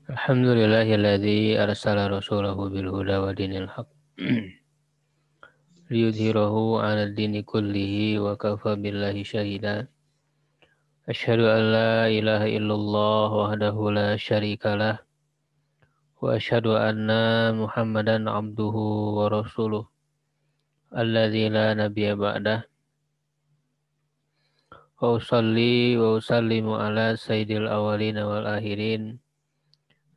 Alhamdulillahilladzi arsala rasulahu bil huda wa dinil haq liyudhhirahu 'ala ad-dini kullihi wa kafa billahi syahida. Asyhadu an la ilaha illallah wahdahu la syarikalah wa asyhadu anna Muhammadan 'abduhu wa rasuluh alladzi la nabiyya ba'dah. Wa usalli wa usallimu ala sayyidil awwalin wal akhirin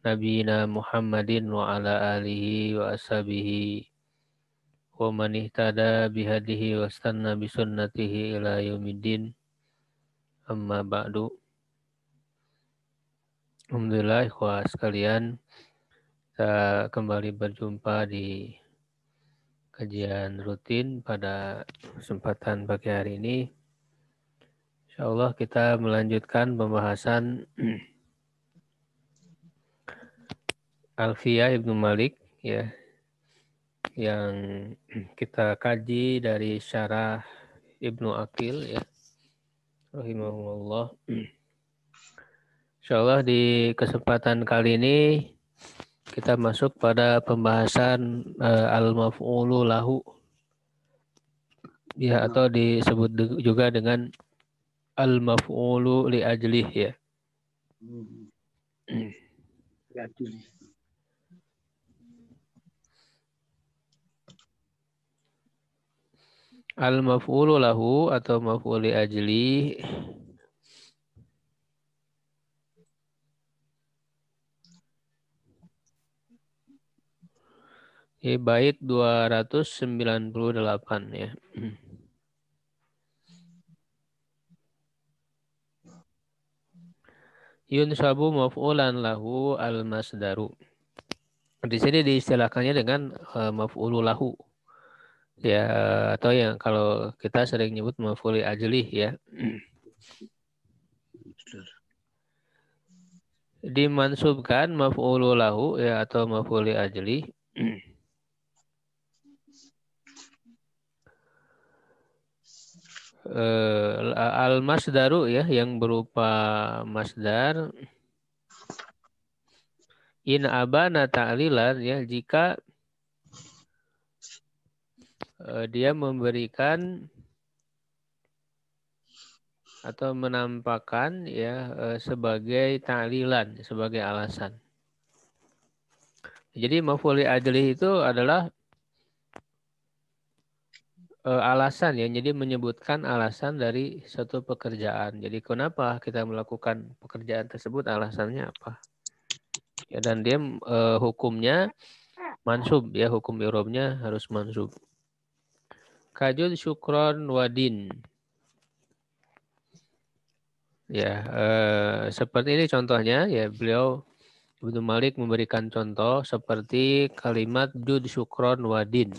nabiyina Muhammadin wa ala alihi wa ashabihi wa man ihtada bihadihi wa istanna bisunnatihi ila yaumiddin, amma ba'du. Alhamdulillah ikhwah sekalian, kita kembali berjumpa di kajian rutin pada kesempatan pagi hari ini. Insyaallah kita melanjutkan pembahasan Alfiyah Ibnu Malik ya, yang kita kaji dari syarah Ibnu Aqil ya, rahimahullah. Insyaallah di kesempatan kali ini kita masuk pada pembahasan al-maf'ulu lahu ya, atau disebut juga dengan al-maf'ulu li ajlih ya. Al-maf'ulu lahu atau maf'ul li ajlih bait 298 ya. Yunsabu maf'ulan lahu al-masdaru. Di sini diistilahkannya dengan maf'ulu lahu ya, atau yang kalau kita sering nyebut maf'ul li ajlih ya. Dimansubkan maf'ulu lahu ya atau maf'ul li ajlih al-masdaru ya, yang berupa masdar in abana ta'lilan ya, jika dia memberikan atau menampakkan ya sebagai ta'lilan, sebagai alasan. Jadi maf'ul li ajlih itu adalah alasan ya, jadi menyebutkan alasan dari satu pekerjaan. Jadi kenapa kita melakukan pekerjaan tersebut, alasannya apa? Ya, dan dia hukumnya mansub ya, hukum i'rabnya harus mansub. Kajud syukron wadin. Ya, seperti ini contohnya ya, beliau Ibnu Malik memberikan contoh seperti kalimat jud syukron wadin.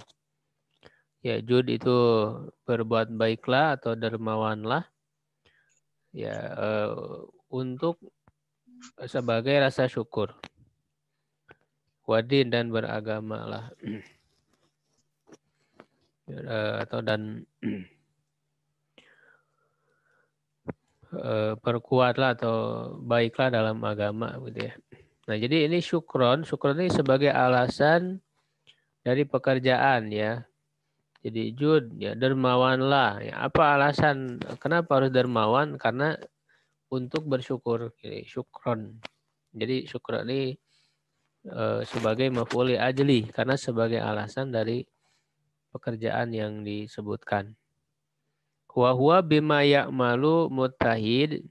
Ya, jud itu berbuat baiklah atau dermawanlah ya, untuk sebagai rasa syukur. Wadin dan beragamalah. Atau dan perkuatlah atau baiklah dalam agama gitu ya. Nah, jadi ini syukron ini sebagai alasan dari pekerjaan ya. Jadi jud ya, dermawanlah ya. Apa alasan kenapa harus dermawan? Karena untuk bersyukur. Jadi syukron. Jadi syukron ini sebagai maf'ul li ajli, karena sebagai alasan dari pekerjaan yang disebutkan. Wa huwa bima ya'malu muttahid,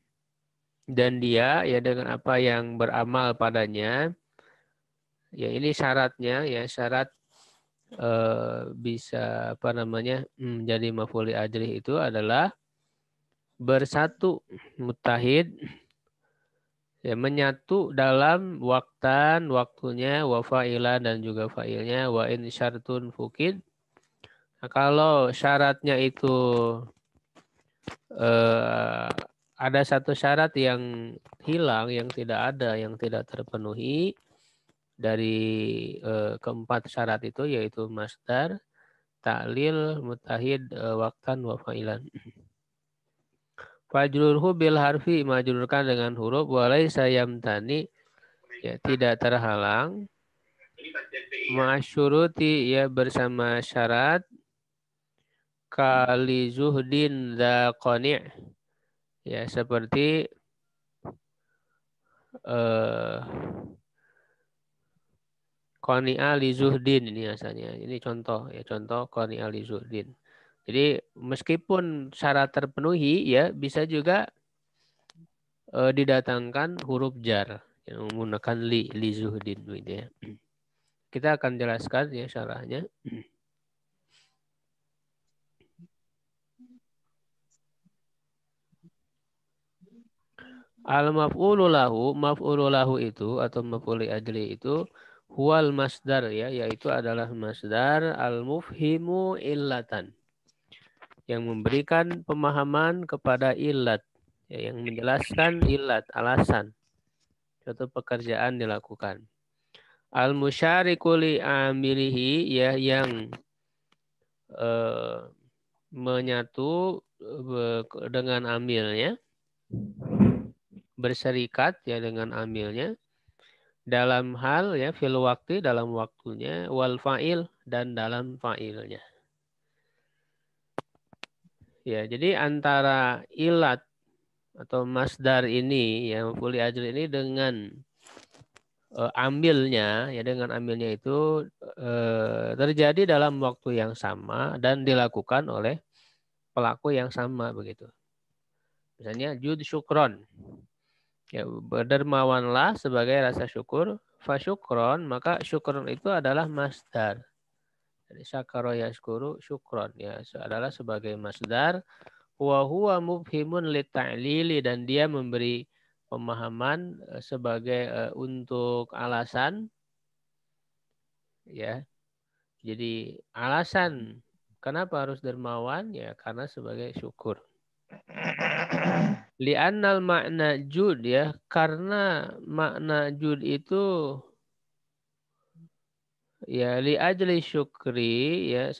dan dia ya dengan apa yang beramal padanya. Ya ini syaratnya ya, syarat bisa apa namanya menjadi maf'ul li ajli itu adalah bersatu, muttahid ya, menyatu dalam waktunya, wa fa'ilan dan juga fa'ilnya, wa in syartun fukid. Nah, kalau syaratnya itu ada satu syarat yang hilang, yang tidak ada, yang tidak terpenuhi dari keempat syarat itu, yaitu masdar, ta'lil, muttahid, waktan, wa fa'ilan. Fajrurhu bil harfi, majrurkan dengan huruf, walai sayamtani, ya tidak terhalang, ma'asyuruti ya bersama syarat, kali zuhdin dza qani', ya seperti qani'a li zuhdin ini asalnya. Ini contoh ya, contoh qani'a li zuhdin. Jadi meskipun syarat terpenuhi ya bisa juga didatangkan huruf jar yang menggunakan li zuhdin gitu ya. Kita akan jelaskan ya syarahnya. Al-maf'ulu lahu itu atau maf'uli ajli itu huwal masdar ya, yaitu adalah masdar al-mufhimu illatan, yang memberikan pemahaman kepada illat, ya, yang menjelaskan illat, alasan suatu pekerjaan dilakukan. Al-musyariku li amilihi ya, yang menyatu dengan amilnya, berserikat ya dengan amilnya dalam hal ya fil waktu, dalam waktunya, wal fa'il, dan dalam fa'ilnya. Ya, jadi antara ilat atau masdar ini ya, maf'ul ajli ini dengan ambilnya ya, dengan ambilnya itu terjadi dalam waktu yang sama dan dilakukan oleh pelaku yang sama begitu. Misalnya jud syukron. Ya, berdermawanlah sebagai rasa syukur, fasyukron, maka syukron itu adalah masdar. Jadi syakara yashkuru syukron ya, adalah sebagai masdar, wa huwa mubhimun lita'lili, dan dia memberi pemahaman sebagai untuk alasan ya. Jadi alasan kenapa harus dermawan ya, karena sebagai syukur. Li'annal makna jud ya, karena makna jud itu ya li ajli syukri ya,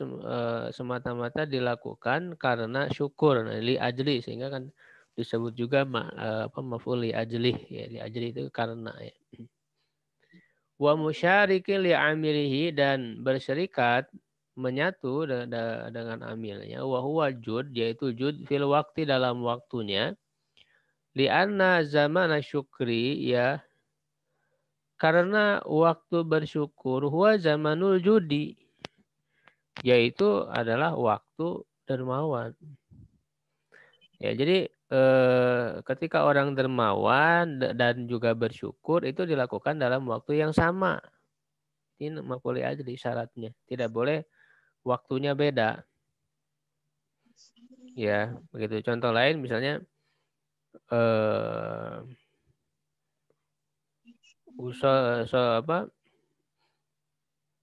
semata-mata dilakukan karena syukur. Nah, li ajli sehingga kan disebut juga maf'ul li ajli ya, li ajli itu karena ya. Wa musyariki li amilihi, dan berserikat menyatu dengan amilnya, wa huwa jud, yaitu jud fil waktu, dalam waktunya. Li'anna zamana syukri ya, karena waktu bersyukur, huwa zamanul judi, yaitu adalah waktu dermawan. Ya, jadi ketika orang dermawan dan juga bersyukur itu dilakukan dalam waktu yang sama. Ini maf'ul ajli syaratnya. Tidak boleh waktunya beda. Ya, begitu. Contoh lain misalnya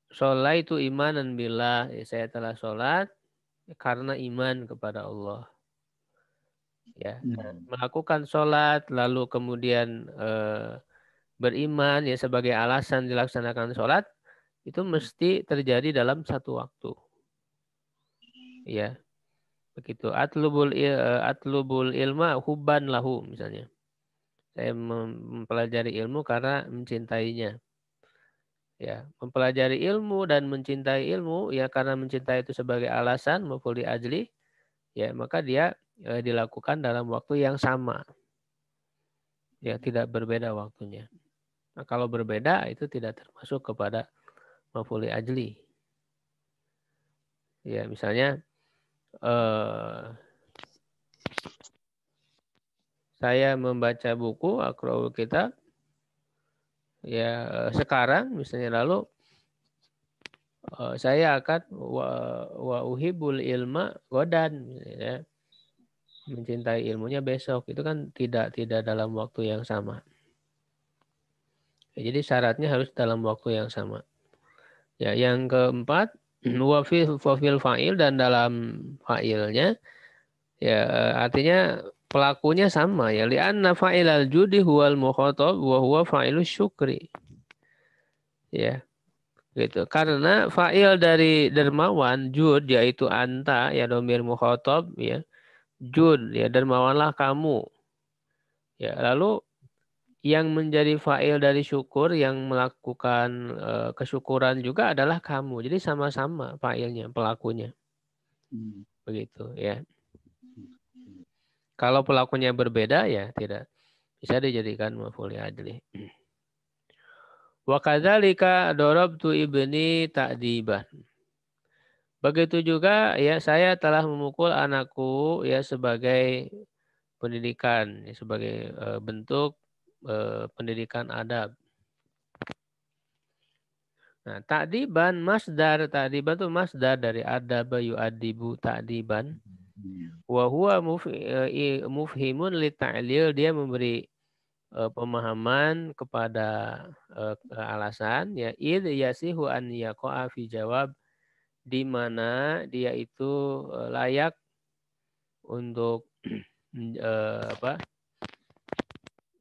sholaitu imanan billah, ya, saya telah sholat karena iman kepada Allah. Ya, melakukan sholat lalu kemudian beriman ya sebagai alasan dilaksanakan sholat, itu mesti terjadi dalam satu waktu. Ya, begitu. Atlubul ilma hubban lahu misalnya. Saya mempelajari ilmu karena mencintainya. Ya, mempelajari ilmu dan mencintai ilmu ya karena mencintai itu sebagai alasan maf'ul ajli, ya maka dia dilakukan dalam waktu yang sama. Ya, tidak berbeda waktunya. Nah, kalau berbeda itu tidak termasuk kepada maf'ul ajli. Ya, misalnya saya membaca buku Aqra'ul Kitab ya sekarang misalnya, lalu saya akan wa uhibul ilma godan ya, mencintai ilmunya besok, itu kan tidak dalam waktu yang sama. Ya, jadi syaratnya harus dalam waktu yang sama. Ya, yang keempat wa fil fa'il, dan dalam fa'ilnya ya artinya pelakunya sama ya, li'anna fa'ilal judi huwal mukhatab wa huwa fa'ilus syukri. Ya, gitu. Karena fa'il dari dermawan jud yaitu anta ya, domir mukhatab ya, jud ya, dermawanlah kamu. Ya, lalu yang menjadi fa'il dari syukur, yang melakukan kesyukuran juga adalah kamu. Jadi sama-sama fa'ilnya, pelakunya. Begitu ya. Kalau pelakunya berbeda ya tidak bisa dijadikan maf'ul ajli. Wa kadzalika darabtu ibni ta'diban. Begitu juga ya saya telah memukul anakku ya sebagai pendidikan, ya, sebagai bentuk pendidikan adab. Nah, ta'diban masdar, ta'diban itu masdar dari adaba yu'adibu ta'diban. Wa huwa mufhimun li ta'lil, dia memberi pemahaman kepada alasan ya id yasihu an yaqa'a fi jawab, di mana dia itu layak untuk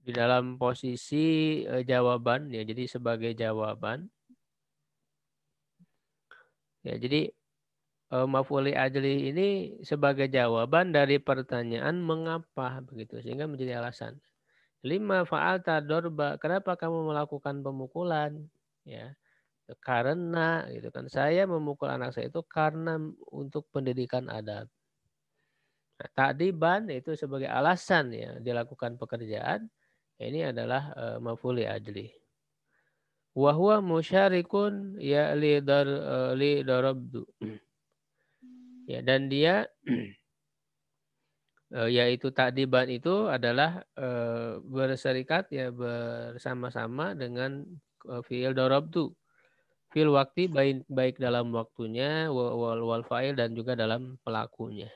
di dalam posisi jawaban ya, jadi sebagai jawaban ya, jadi maf'ul ajli ini sebagai jawaban dari pertanyaan mengapa, begitu, sehingga menjadi alasan. Lima fa'alta dorba, kenapa kamu melakukan pemukulan? Ya, karena gitu kan, saya memukul anak saya itu karena untuk pendidikan adab. Nah, ta'diban itu sebagai alasan ya dilakukan pekerjaan. Ini adalah maf'ul ajli. Wa huwa musyarikun ya li darabdu. Ya, dan dia yaitu ta'diban itu adalah berserikat ya bersama-sama dengan fi'il darabtu fil waktu, baik dalam waktunya wal fa'il dan juga dalam pelakunya.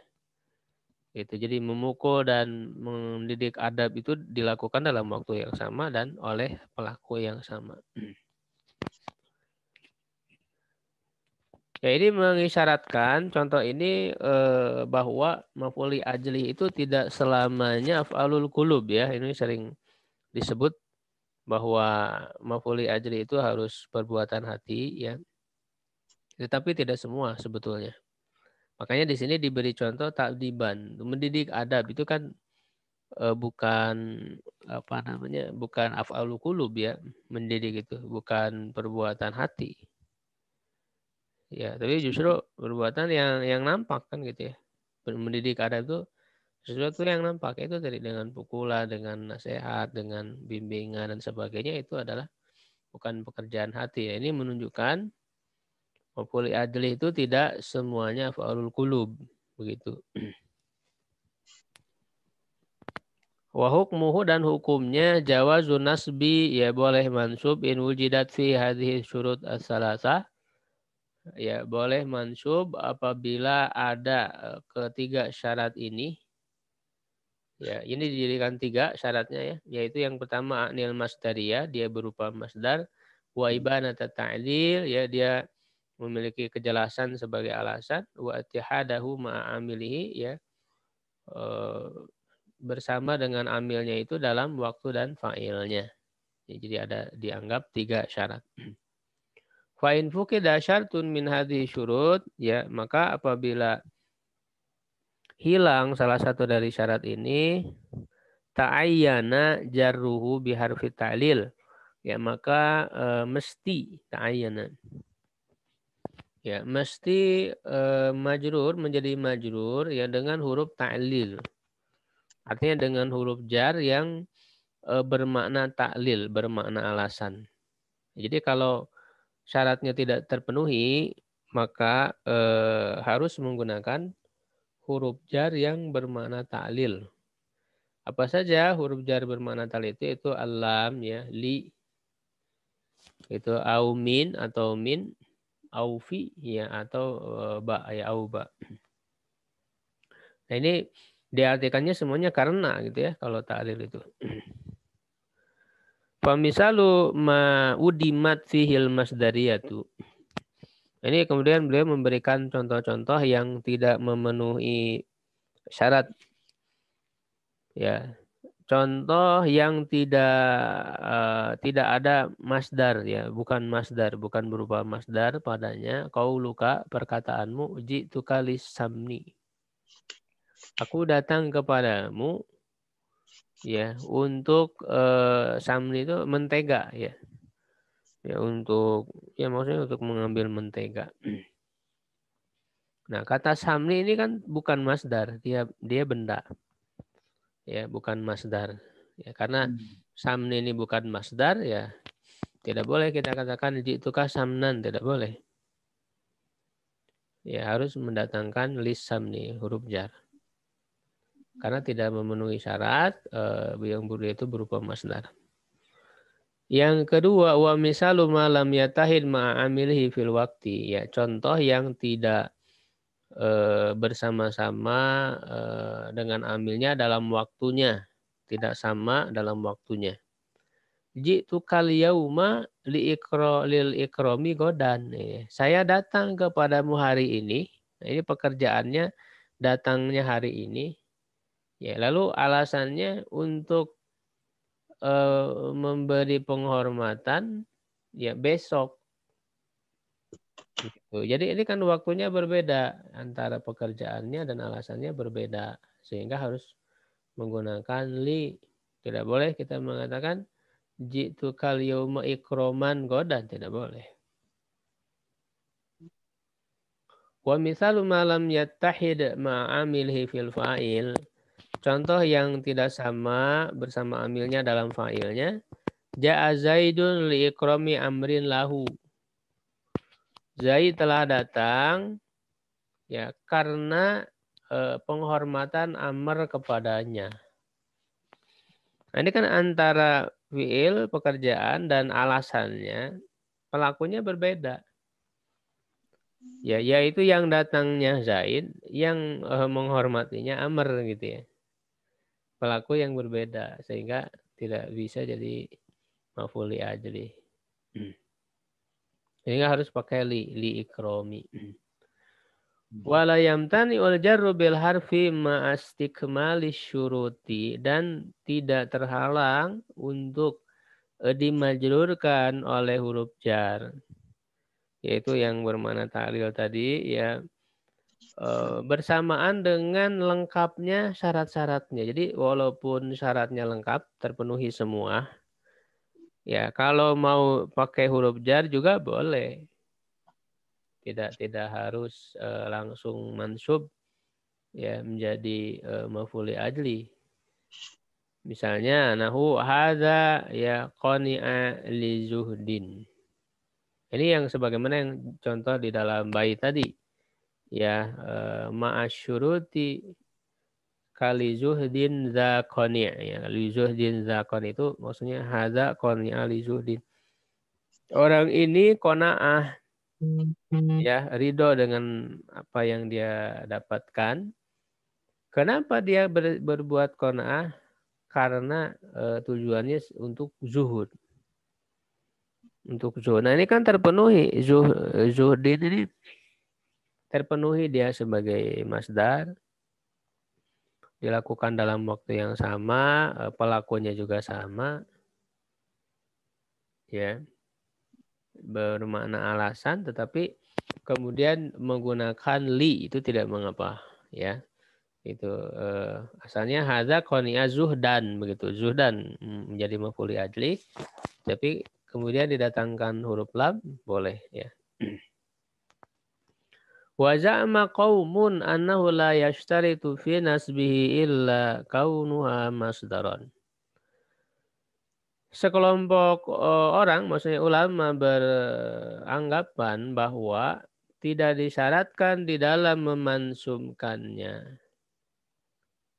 Itu jadi memukul dan mendidik adab itu dilakukan dalam waktu yang sama dan oleh pelaku yang sama. Ya, ini mengisyaratkan contoh ini bahwa maf'ul ajli itu tidak selamanya af'alul qulub ya. Ini sering disebut bahwa maf'ul ajli itu harus perbuatan hati ya. Tetapi tidak semua sebetulnya. Makanya di sini diberi contoh ta'diban, mendidik adab itu kan bukan apa namanya, bukan af'alul qulub ya, mendidik itu bukan perbuatan hati. Ya, tapi justru perbuatan yang nampak kan gitu ya. Mendidik adab itu sesuatu yang nampak, itu tadi dengan pukulan, dengan nasihat, dengan bimbingan dan sebagainya, itu adalah bukan pekerjaan hati ya. Ini menunjukkan maf'ul adli itu tidak semuanya af'alul qulub, begitu. Wa hukmuhu, dan hukumnya jawazun nasbi ya, boleh mansub in wujidat fi hadhihi syurut as-salasah. Ya, boleh mansub apabila ada ketiga syarat ini. Ya, ini didirikan tiga syaratnya ya, yaitu yang pertama anil masdariyah, dia berupa masdar, wa ibanat ta'lil ya, dia memiliki kejelasan sebagai alasan, wa ittihadahu ma'amilihi ya, bersama dengan amilnya itu dalam waktu dan fa'ilnya. Ya, jadi ada dianggap tiga syarat. Fa in fuqida syartun min hadhihi syurut ya, maka apabila hilang salah satu dari syarat ini, ta'ayyana jarruhu biharfi ta'lil ya, maka mesti ta'ayyana ya, mesti majrur, menjadi majrur ya dengan huruf ta'lil, artinya dengan huruf jar yang bermakna ta'lil, bermakna alasan. Jadi kalau syaratnya tidak terpenuhi, maka harus menggunakan huruf jar yang bermakna ta'lil. Apa saja huruf jar bermakna ta'lil itu alam ya, li, itu au min atau min, au fi ya, atau ba ya, au ba. Nah, ini diartikannya semuanya karena gitu ya kalau ta'lil itu. Famisalu ma udimat fihil masdariyatu. Ini kemudian beliau memberikan contoh-contoh yang tidak memenuhi syarat. Ya, contoh yang tidak ada masdar ya, bukan masdar, bukan berupa masdar padanya. Qauluka, perkataanmu, ji'tu kalis samni. Aku datang kepadamu ya untuk samni itu mentega ya. Ya untuk ya maksudnya untuk mengambil mentega. Nah, kata samni ini kan bukan masdar, dia benda. Ya, bukan masdar. Ya, karena samni ini bukan masdar ya tidak boleh kita katakan ji'tuka samnan, tidak boleh. Ya, harus mendatangkan lis samni, huruf jar. Karena tidak memenuhi syarat yang itu berupa masdar. Yang kedua, wa misalu ma lam yatahid ma'amilihi fil waqti. Ya, contoh yang tidak bersama-sama dengan amilnya dalam waktunya. Tidak sama dalam waktunya. Jitu kal yauma lil ikromi godan. Saya datang kepadamu hari ini. Nah, ini pekerjaannya datangnya hari ini. Ya, lalu alasannya untuk memberi penghormatan ya besok. Gitu. Jadi ini kan waktunya berbeda antara pekerjaannya dan alasannya berbeda sehingga harus menggunakan li. Tidak boleh kita mengatakan jitu kal yauma ikroman godan, tidak boleh. Wa misalu ma lam yattahid ma'amilhi fil fa'il. Contoh yang tidak sama bersama amilnya dalam fa'ilnya. Ja'a Zaidun li ikrami amrin lahu. Zaid telah datang ya karena penghormatan Amr kepadanya. Nah, ini kan antara fi'il pekerjaan dan alasannya pelakunya berbeda. Ya, yaitu yang datangnya Zaid, yang menghormatinya Amr gitu ya. Pelaku yang berbeda sehingga tidak bisa jadi maf'ul ajli. Sehingga harus pakai li ikromi. Wala yamtani ul jarru bil harfi ma'astikmali syuruti, dan tidak terhalang untuk dimajrurkan oleh huruf jar, yaitu yang bermakna ta'lil tadi ya, bersamaan dengan lengkapnya syarat-syaratnya. Jadi walaupun syaratnya lengkap terpenuhi semua ya, kalau mau pakai huruf jar juga boleh. Tidak harus langsung mansub ya menjadi maf'ul ajli. Misalnya nahu hadza ya qani'a li zuhdin. Ini yang sebagaimana yang contoh di dalam bait tadi. Ya ma'asyuruti kali zuhdin za qani', ya li zuhdin za qani', itu maksudnya hadza qani'a li zuhdin. Orang ini qanaah ya ridho dengan apa yang dia dapatkan. Kenapa dia berbuat qanaah? Karena tujuannya untuk zuhud. Untuk zuhud. Nah, ini kan terpenuhi. Zuhdin ini terpenuhi dia sebagai masdar. Dilakukan dalam waktu yang sama. Pelakunya juga sama. Ya. Bermakna alasan. Tetapi kemudian menggunakan li. Itu tidak mengapa. Ya. Itu asalnya hadza qani'a zuhdan. Begitu. Zuhdan menjadi maf'ul ajli. Tapi kemudian didatangkan huruf lam, boleh ya. Wa za'ama qaumun annahu la yashtaritu fi nasbihi illa kaunuha masdaron. Sekelompok orang, maksudnya ulama, beranggapan bahwa tidak disyaratkan di dalam memansubkannya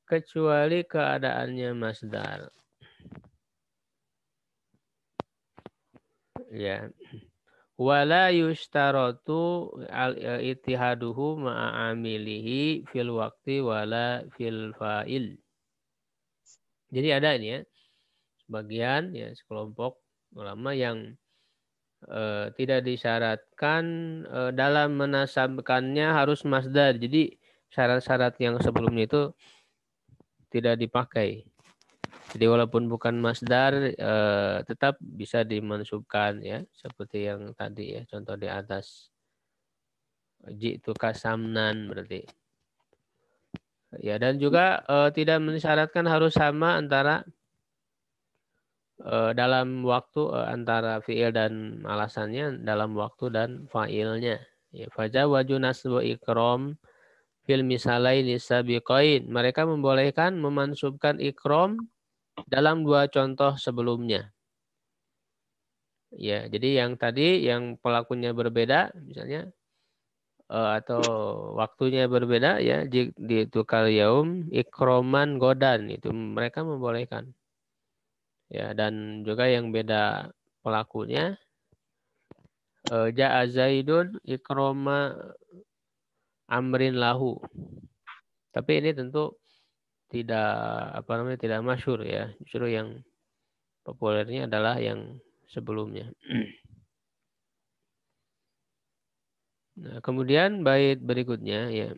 kecuali keadaannya masdar. Ya. Wala yushtaratu al-ittihaduhu ma'amilihi fil waqti wala fil fa'il. Jadi ada ini ya, sebagian ya sekelompok ulama yang tidak disyaratkan dalam menasabkannya harus masdar. Jadi syarat-syarat yang sebelumnya itu tidak dipakai. Jadi walaupun bukan masdar tetap bisa dimansubkan ya, seperti yang tadi ya, contoh di atas. Jitu kasamnan berarti. Ya, dan juga tidak mensyaratkan harus sama antara dalam waktu antara fiil dan alasannya dalam waktu dan fa'ilnya. Ya, fajawaju nasbu ikram fil misalaini sabiqain. Mereka membolehkan memansubkan ikram dalam dua contoh sebelumnya. Ya, jadi yang tadi yang pelakunya berbeda misalnya atau waktunya berbeda ya di tukal yaum ikroman godan itu mereka membolehkan. Ya, dan juga yang beda pelakunya ja'a Zaidun ikroma amrin lahu. Tapi ini tentu tidak tidak masyhur ya. Justru yang populernya adalah yang sebelumnya. Nah, kemudian bait berikutnya ya.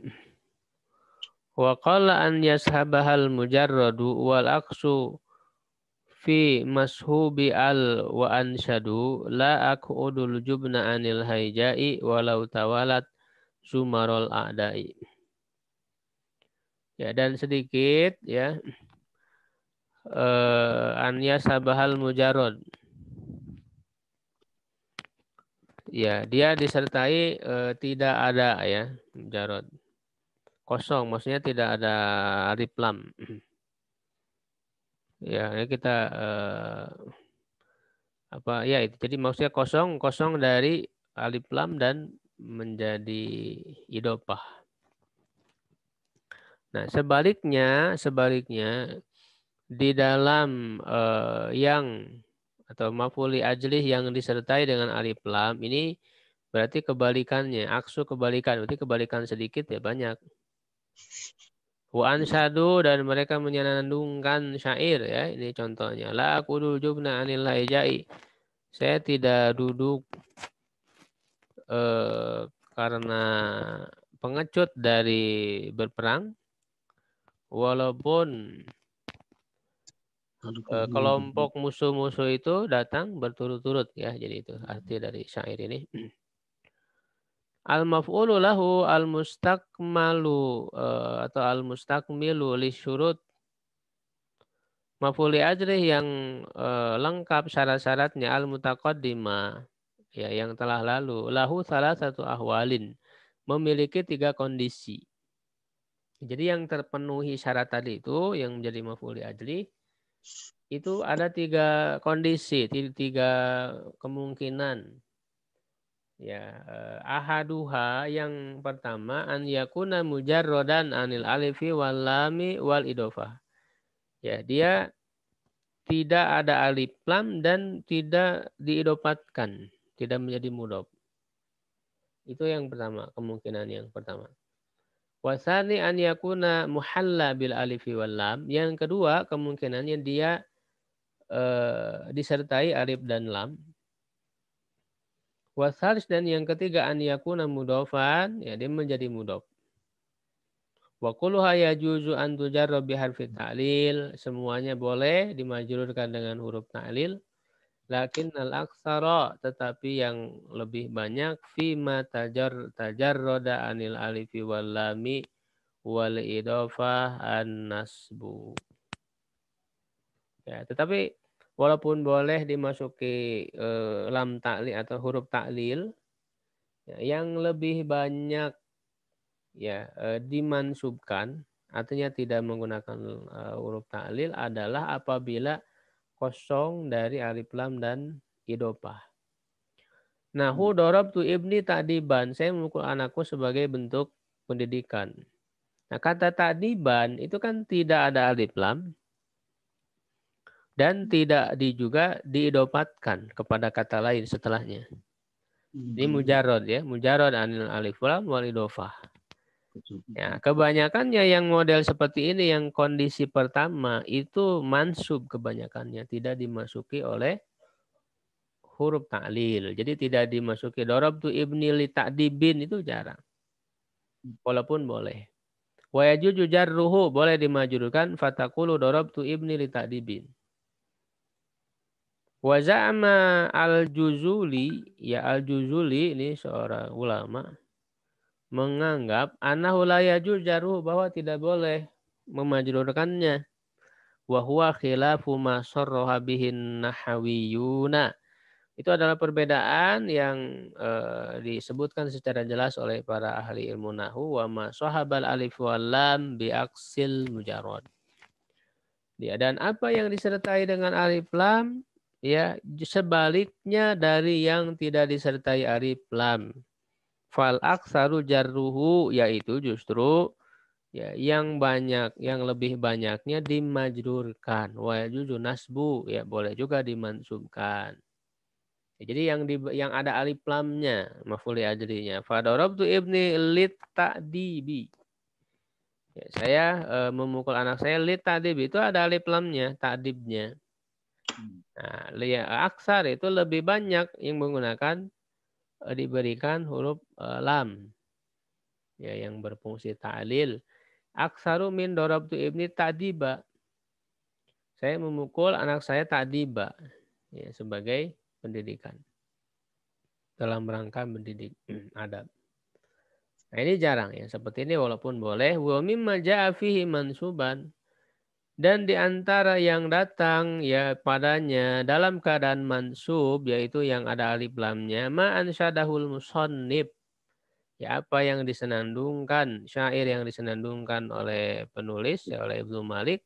Wa qala an yashabahal mujarradu wal aqsu fi mashubi al wa anshadu la aqudul jubna anil haijai walau tawalat sumarul a'dai. Ya, dan sedikit ya an yashabahal mujarrad. Ya, dia disertai tidak ada ya mujarrad. Kosong, maksudnya tidak ada alif lam. Ya, ini kita ya itu. Jadi maksudnya kosong dari alif lam dan menjadi idopah. Nah, sebaliknya di dalam yang atau maf'ul ajlih yang disertai dengan alif lam ini berarti kebalikannya, aksu kebalikan, berarti kebalikan sedikit ya banyak. Wa ansyadu dan mereka menyanandungkan syair ya, ini contohnya. La aqudul jubna anil haijai. Saya tidak duduk karena pengecut dari berperang walaupun kelompok musuh-musuh itu datang berturut-turut ya. Jadi itu arti dari syair ini. Al-maf'ulu lahu al-mustakmalu atau al-mustakmilu li syurut. Maf'uli ajrih yang lengkap syarat-syaratnya al-mutaqaddimah ya yang telah lalu. Lahu salah satu ahwalin. Memiliki 3 kondisi. Jadi yang terpenuhi syarat tadi itu yang menjadi maf'uli ajrih itu ada 3 kondisi, 3 kemungkinan. Ya, ahaduha yang pertama an yakuna mujarradan anil alifi wal lami wal idofah. Ya, dia tidak ada alif lam dan tidak diidopatkan, tidak menjadi mudhof. Itu yang pertama, kemungkinan yang pertama. Wasani an yakuna muhalla bil alifi wal lam. Yang kedua, kemungkinannya dia disertai alif dan lam. Wasalis dan yang ketiga an yakuna mudhofan, ya dia menjadi mudhof. Wa kulluha yajuzu an tujarra bi harfi ta'lil, semuanya boleh dimajrurkan dengan huruf ta'lil. Lakin al-aksara, tetapi yang lebih banyak fima tajarroda anil alifi wal lami wal idofah an nasbu. Ya, tetapi walaupun boleh dimasuki lam ta'lil atau huruf ta'lil, ya, yang lebih banyak ya dimansubkan, artinya tidak menggunakan huruf ta'lil adalah apabila kosong dari alif lam dan idopah. Nahu darabtu ibni ta'diban, saya memukul anakku sebagai bentuk pendidikan. Nah, kata ta'diban itu kan tidak ada alif lam dan tidak juga diidopatkan kepada kata lain setelahnya. Ini mujarrad ya, mujarrad anil alif lam wal idofah. Ya, kebanyakannya yang model seperti ini yang kondisi pertama itu mansub kebanyakannya, tidak dimasuki oleh huruf ta'lil. Jadi tidak dimasuki darabtu ibni li ta'dibin itu jarang. Walaupun boleh. Wa yajuju jarruhu boleh dimajrurkan fataqulu darabtu ibni li ta'dibin. Wa za'ama al-Juzuli, ya al-Juzuli ini seorang ulama menganggap annahu la yajuz jarhu, bahwa tidak boleh memajrurkannya. Wa huwa khilafu ma sarraha bihin nahawiyuna. Itu adalah perbedaan yang disebutkan secara jelas oleh para ahli ilmu nahwu. Wa ma sahabal alif wal lam bi aksil mujarrad. Ya, dan apa yang disertai dengan alif lam, ya sebaliknya dari yang tidak disertai alif lam. Fal aksaru jarruhu, yaitu justru ya yang banyak, yang lebih banyaknya dimajrurkan. Wa yajuzu nasbu, ya boleh juga dimansubkan. Ya, jadi yang ada alif lamnya, maf'ul ajrinya. Fa darabtu ibni lit ta'dibi. Ya, saya memukul anak saya lit ta'dib, itu ada alif lamnya, ta'dibnya. Nah, aksar itu lebih banyak yang menggunakan diberikan huruf lam, ya yang berfungsi ta'lil. Aksaru min darabtu ibni ta'diba. Saya memukul anak saya ta'diba, ya sebagai pendidikan dalam rangka mendidik adab. Nah, ini jarang ya seperti ini, walaupun boleh. Wa mimma ja'a fihi mansuban, dan di antara yang datang ya padanya dalam keadaan mansub, yaitu yang ada alif lamnya, ma ansyadahul musannif, ya apa yang disenandungkan, syair yang disenandungkan oleh penulis, ya oleh Ibnu Malik.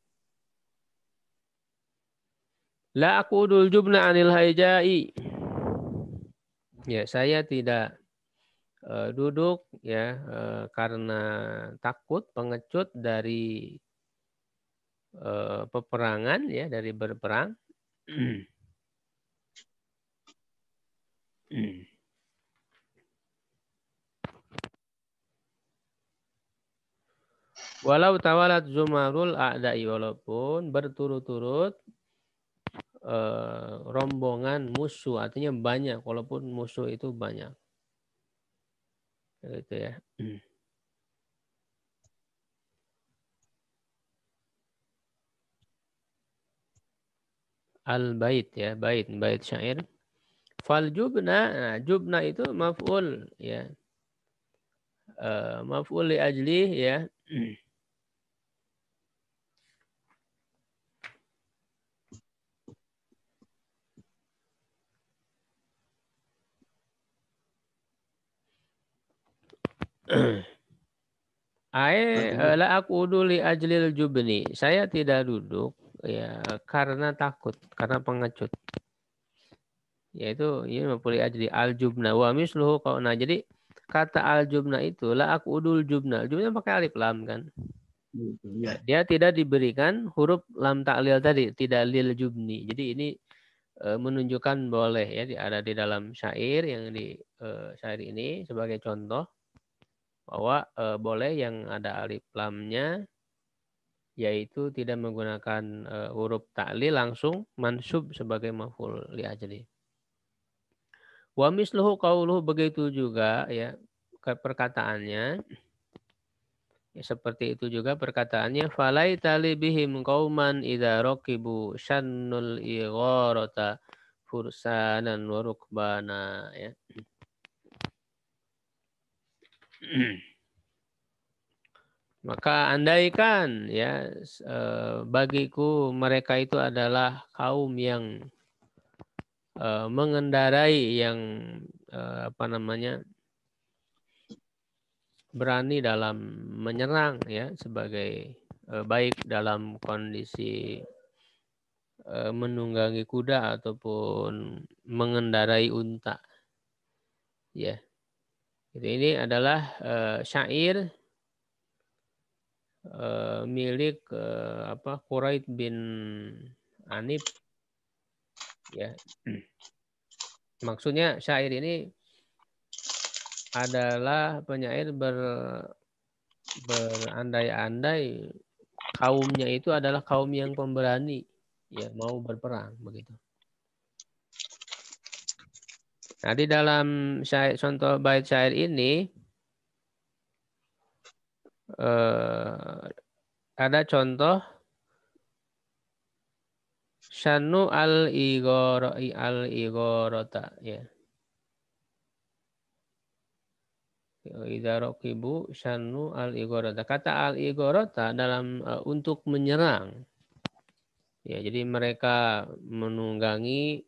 La aqudul jubna anil haijai. Ya, saya tidak duduk ya karena takut, pengecut dari peperangan, ya dari berperang. Walau tawalat zumarul a'da'i, walaupun berturut-turut rombongan musuh, artinya banyak, walaupun musuh itu banyak. Gitu ya. Al-bait ya, bait syair. Fal jubna, nah, jubna itu maf'ul ya. Maf'ul li ajli ya. La aqudu li ajlil jubni. Saya tidak duduk ya karena takut, karena pengecut. Yaitu ini maf'ul li ajli al jubna wa misluhu qauna. Jadi kata al jubna itu la aqudul jubna. Jubna pakai alif lam kan. Ya. Dia tidak diberikan huruf lam ta'lil tadi, tidak lil jubni. Jadi ini menunjukkan boleh ya, ada di dalam syair yang di syair ini sebagai contoh bahwa boleh yang ada alif lamnya, yaitu tidak menggunakan huruf ta'lil, langsung mansub sebagai maf'ul li ajli. Wa misluhu qauluhu, begitu juga ya perkataannya. Ya, seperti itu juga perkataannya, falaita li bihim qauman idza raqibu syannul igharata fursanan wa rukbana ya. Maka andaikan ya bagiku mereka itu adalah kaum yang mengendarai, yang berani dalam menyerang ya, sebagai baik dalam kondisi menunggangi kuda ataupun mengendarai unta. Ya. Ini adalah syair milik Quraid bin Anib ya. Maksudnya syair ini adalah penyair berandai-andai kaumnya itu adalah kaum yang pemberani, ya mau berperang begitu. Nah, di dalam syair, contoh bait syair ini ada contoh syanu al-igharata ya. Idza raqibu syanu al-igharata. Kata al-igharata dalam untuk menyerang. Ya, jadi mereka menunggangi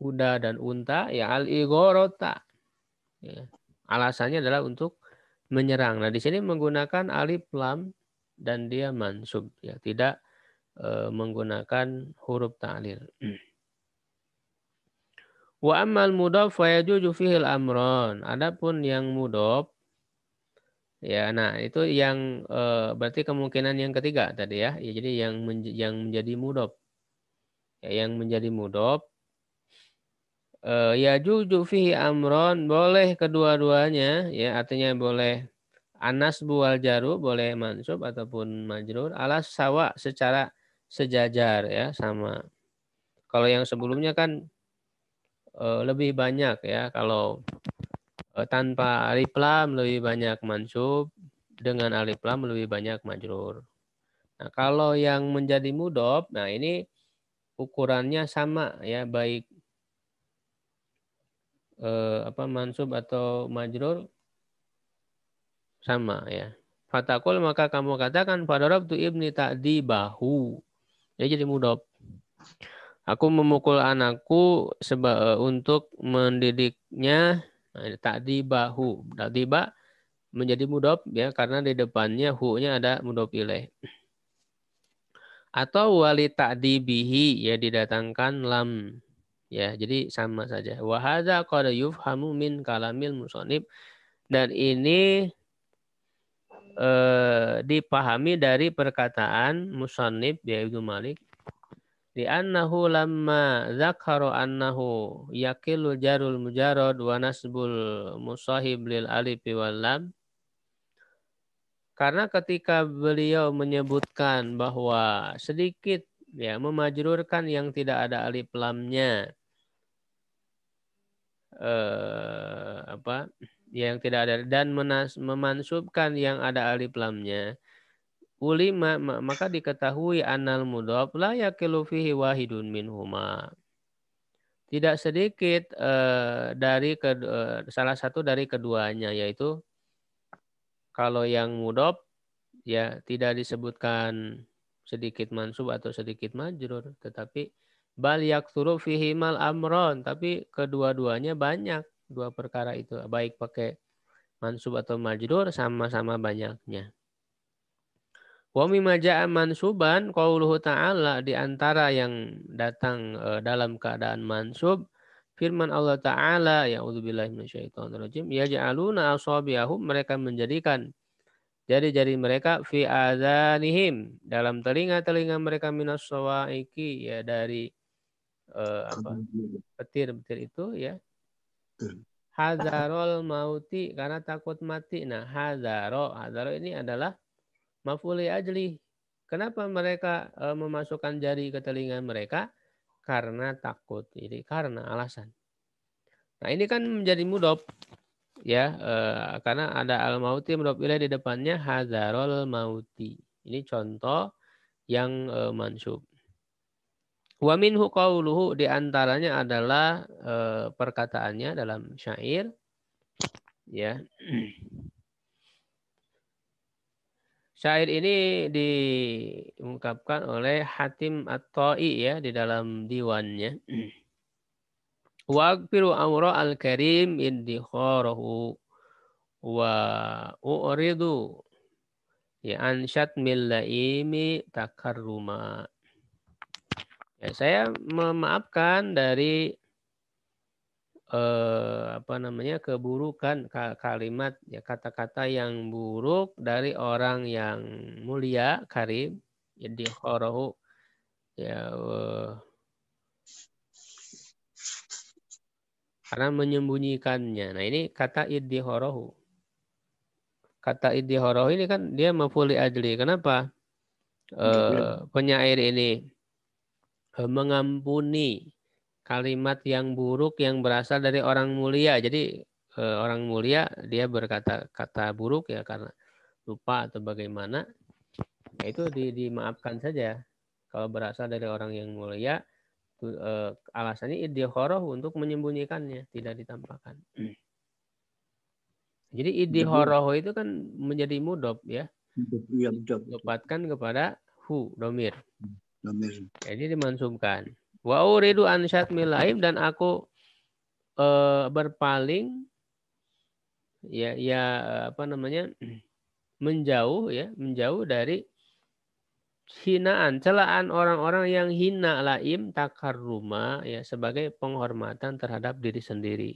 kuda dan unta, ya al-igharata. Ya. Alasannya adalah untuk menyerang. Nah, di sini menggunakan alif lam dan dia mansub, ya, tidak menggunakan huruf ta'lil. Wa ammal mudhaf fa yajuju fihi al-amran. Adapun yang mudhaf, ya, nah itu yang berarti kemungkinan yang ketiga tadi ya. Ya, jadi yang menjadi mudhaf. Ya, yang menjadi mudhaf yajuju fihi amron, boleh kedua-duanya, ya, artinya boleh anas buwal jaru, boleh mansub ataupun majrur alas sawa, secara sejajar, ya, sama. Kalau yang sebelumnya kan lebih banyak, ya, kalau tanpa alif lam lebih banyak mansub, dengan alif lam lebih banyak majrur. Nah, kalau yang menjadi mudhof, nah ini ukurannya sama, ya, baik mansub atau majrur sama, ya. Fatakul, maka kamu katakan fadarabtu ibni ta'dibahu. Ya, jadi mudhof. Aku memukul anakku untuk mendidiknya. Nah, ta'dibahu. Ta'diba menjadi mudhof, ya, karena di depannya hu-nya ada mudhof ilaih. Atau wali ta'dibihi, ya, didatangkan lam. Ya, jadi sama saja. Wa hadza qad yufhamu min kalamil musannif, dan ini dipahami dari perkataan musannif ya Ibnu Malik, di annahu lamma dzakara annahu yaqilu jarul mujarrad wa nasbul musahib lil alif wal lam. Karena ketika beliau menyebutkan bahwa sedikit, ya, memajrurkan yang tidak ada alif lamnya, yang tidak ada, dan memansubkan yang ada alif lamnya, ulima, maka diketahui anal mudhaf la yaqilu fihi wahidun minhuma. Tidak sedikit dari salah satu dari keduanya, yaitu kalau yang mudhaf, ya, tidak disebutkan sedikit mansub atau sedikit majrur, tetapi bal yaktsuru fihi mal amron, tapi kedua-duanya banyak, dua perkara itu, baik pakai mansub atau majrur, sama-sama banyaknya. Wa mimma ja'a mansuban qauluhu ta'ala, di antara yang datang dalam keadaan mansub firman Allah Ta'ala, ya'udzubillahi minasyaitonirrajim, yaj'aluna asabi'ahum, mereka menjadikan jari-jari mereka fi adzanihim, dalam telinga-telinga mereka, minas sawaiki, ya, dari petir-petir itu, ya, hadzarul mauti, karena takut mati. Nah, hadzaro ini adalah maf'ul ajli. Kenapa mereka memasukkan jari ke telinga mereka? Karena takut. Jadi karena alasan. Nah, ini kan menjadi mudhof, ya, karena ada al-mauti mudhof ilaih di depannya, hadzarul mauti. Ini contoh yang mansub. Wa minhu qauluhu, di antaranya adalah perkataannya dalam syair, ya. Syair ini diungkapkan oleh Hatim At-Ta'i, ya, di dalam diwannya. Waqfiru amra al-karim iddikharahu wa u'ridu, ya, ansyat millaimi takarruma. Ya, saya memaafkan dari keburukan kalimat, ya, kata-kata yang buruk dari orang yang mulia, karim, iddikharahu, ya, karena menyembunyikannya. Nah, ini kata iddikharahu. Kata iddikharahu ini kan dia maf'ul ajli. Kenapa? Penyair ini mengampuni kalimat yang buruk yang berasal dari orang mulia. Jadi orang mulia dia berkata kata buruk, ya, karena lupa atau bagaimana. Nah, itu dimaafkan saja. Kalau berasal dari orang yang mulia, alasannya iddikharahu, untuk menyembunyikannya, tidak ditampakkan. Jadi idhoroho itu kan menjadi mudhof ya. Iya, mudhof. Dapatkan kepada hu domir. Domir. Jadi dimansubkan. Wa uridu an syatmil laim, dan aku berpaling ya apa namanya, menjauh dari hinaan, celaan orang-orang yang hina laim takarruma ya, sebagai penghormatan terhadap diri sendiri.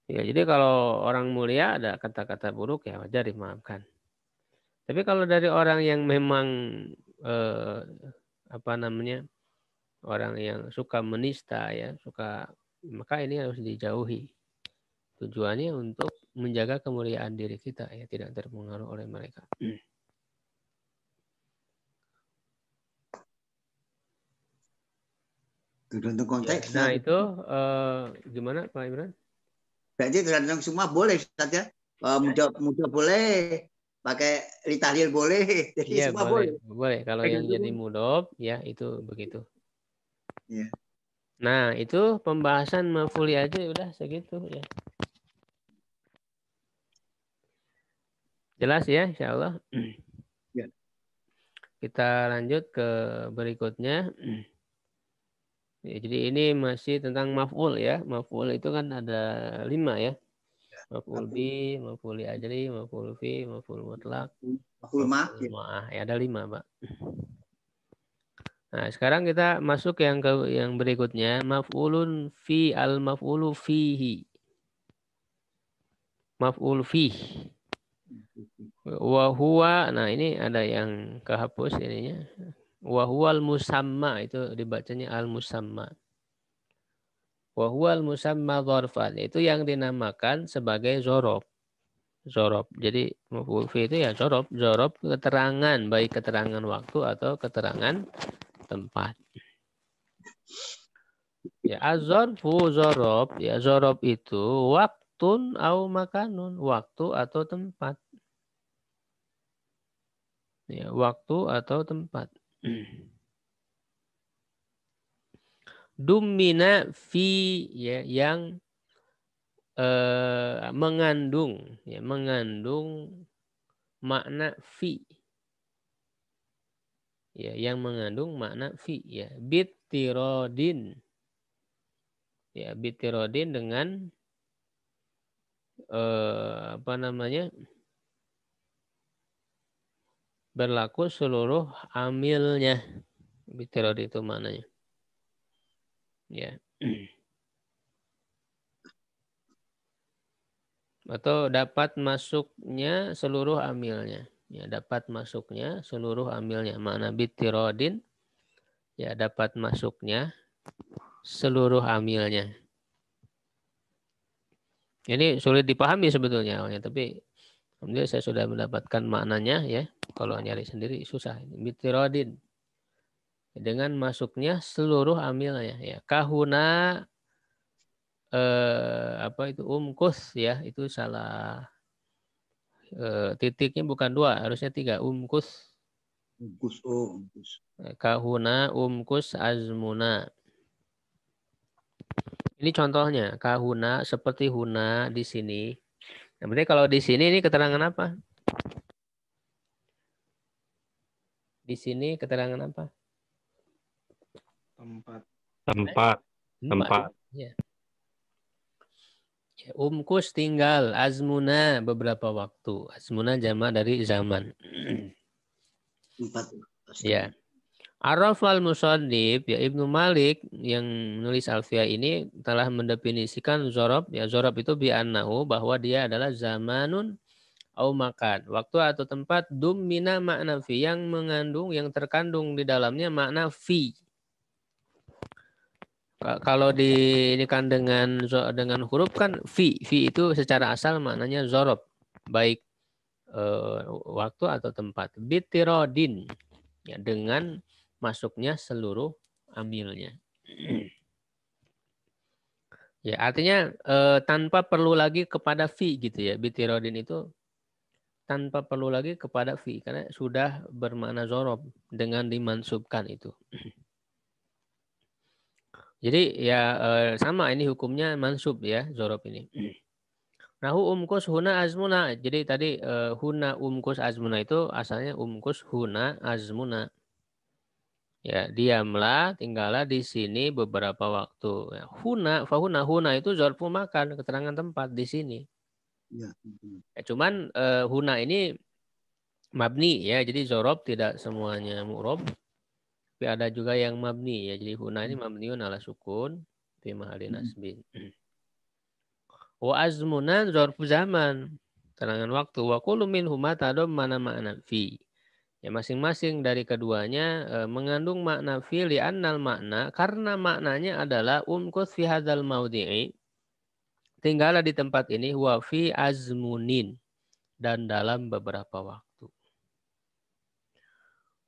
Ya, jadi kalau orang mulia ada kata-kata buruk ya wajar dimaafkan. Tapi kalau dari orang yang memang apa namanya, orang yang suka menista ya, maka ini harus dijauhi. Tujuannya untuk menjaga kemuliaan diri kita ya, tidak terpengaruh oleh mereka. Tergantung konteks. Nah itu gimana Pak Imran? Berarti tergantung semua boleh saja. Mudah boleh, pakai litahlil boleh, jadi Iya semua boleh. boleh. Kalau yang jadi mudhof ya itu begitu. Ya. Nah itu pembahasan maf'uli aja udah segitu ya. Jelas ya insya Allah. Ya. Kita lanjut ke berikutnya. Ya, jadi ini masih tentang maf'ul ya. Maf'ul itu kan ada 5 ya. Maf'ul bi, maf'ul li ajli, maf'ul fi, maf'ul mutlak, Maf'ul ma'ah. Ya ada 5 Pak. Nah sekarang kita masuk yang berikutnya. Maf'ulun fi al-maf'ulu fihi. Maf'ul fi. Wa huwa, nah ini ada yang kehapus ininya. Wa huwal musamma, itu dibacanya al-musamma. Wa huwal musamma dzarfan, itu yang dinamakan sebagai zorob. Zorob. Jadi maf'ul fi itu ya zorob. Zorob keterangan, baik keterangan waktu atau keterangan tempat. Ya az-zarfu zorob, ya zorob itu waktun au makanun, waktu atau tempat. Ya, waktu atau tempat. Dumina fi ya, yang mengandung ya, mengandung makna fi. Ya, yang mengandung makna fi ya. Bitirodin. Ya, bitirodin dengan apa namanya? Berlaku seluruh amilnya. Bitirod itu maknanya. Ya. Atau dapat masuknya seluruh amilnya. Ya, dapat masuknya seluruh amilnya. Makna bitirodin ya, dapat masuknya seluruh amilnya. Ini sulit dipahami sebetulnya, tapi alhamdulillah saya sudah mendapatkan maknanya ya. Kalau nyari sendiri susah. Bitirodin dengan masuknya seluruh amilnya ya. Kahuna apa itu umkus ya, itu salah. Titiknya bukan 2, harusnya 3. Umkus. Umkus. Kahuna umkus azmuna. Ini contohnya. Kahuna seperti huna di sini. Nah, berarti kalau di sini ini keterangan apa? Di sini keterangan apa? Tempat. Ya. Umkus tinggal, azmuna beberapa waktu. Azmuna jamak dari zaman. Ya. Araf al-Musannif ya, Ibnu Malik yang menulis Alfiyah ini telah mendefinisikan zorob. Ya, zorob itu bi'annahu, bahwa dia adalah zamanun au makan, waktu atau tempat, dummina makna fi, yang mengandung, yang terkandung di dalamnya makna fi. Kalau ini kan dengan huruf kan fi itu secara asal maknanya zorob, baik waktu atau tempat. Bitirodin ya, dengan masuknya seluruh amilnya. Ya, artinya tanpa perlu lagi kepada fi gitu ya. Bitirodin itu tanpa perlu lagi kepada fi, karena sudah bermakna zorob dengan dimansubkan itu. Jadi ya sama ini hukumnya mansub ya, zorob ini. Nahu umkus huna azmuna. Jadi tadi huna umkus azmuna itu asalnya umkus huna azmuna. Ya, diamlah, tinggallah di sini beberapa waktu. Ya, huna itu zarfu makan, keterangan tempat di sini. Ya. Ya, cuman huna ini mabni ya, jadi zorob tidak semuanya mu'rob, tapi ada juga yang mabni ya. Jadi huna ini mabniun ala sukun fi mahalli nasbin. Wa azmuna zarfu zaman, keterangan waktu. Wa kullu minhuma tadammana ma'na fi. Ya, masing-masing dari keduanya mengandung makna fi li'annal makna, karena maknanya adalah umkus fi hadzal maudhi'i, tinggallah di tempat ini, wa fi azmunin, dan dalam beberapa waktu.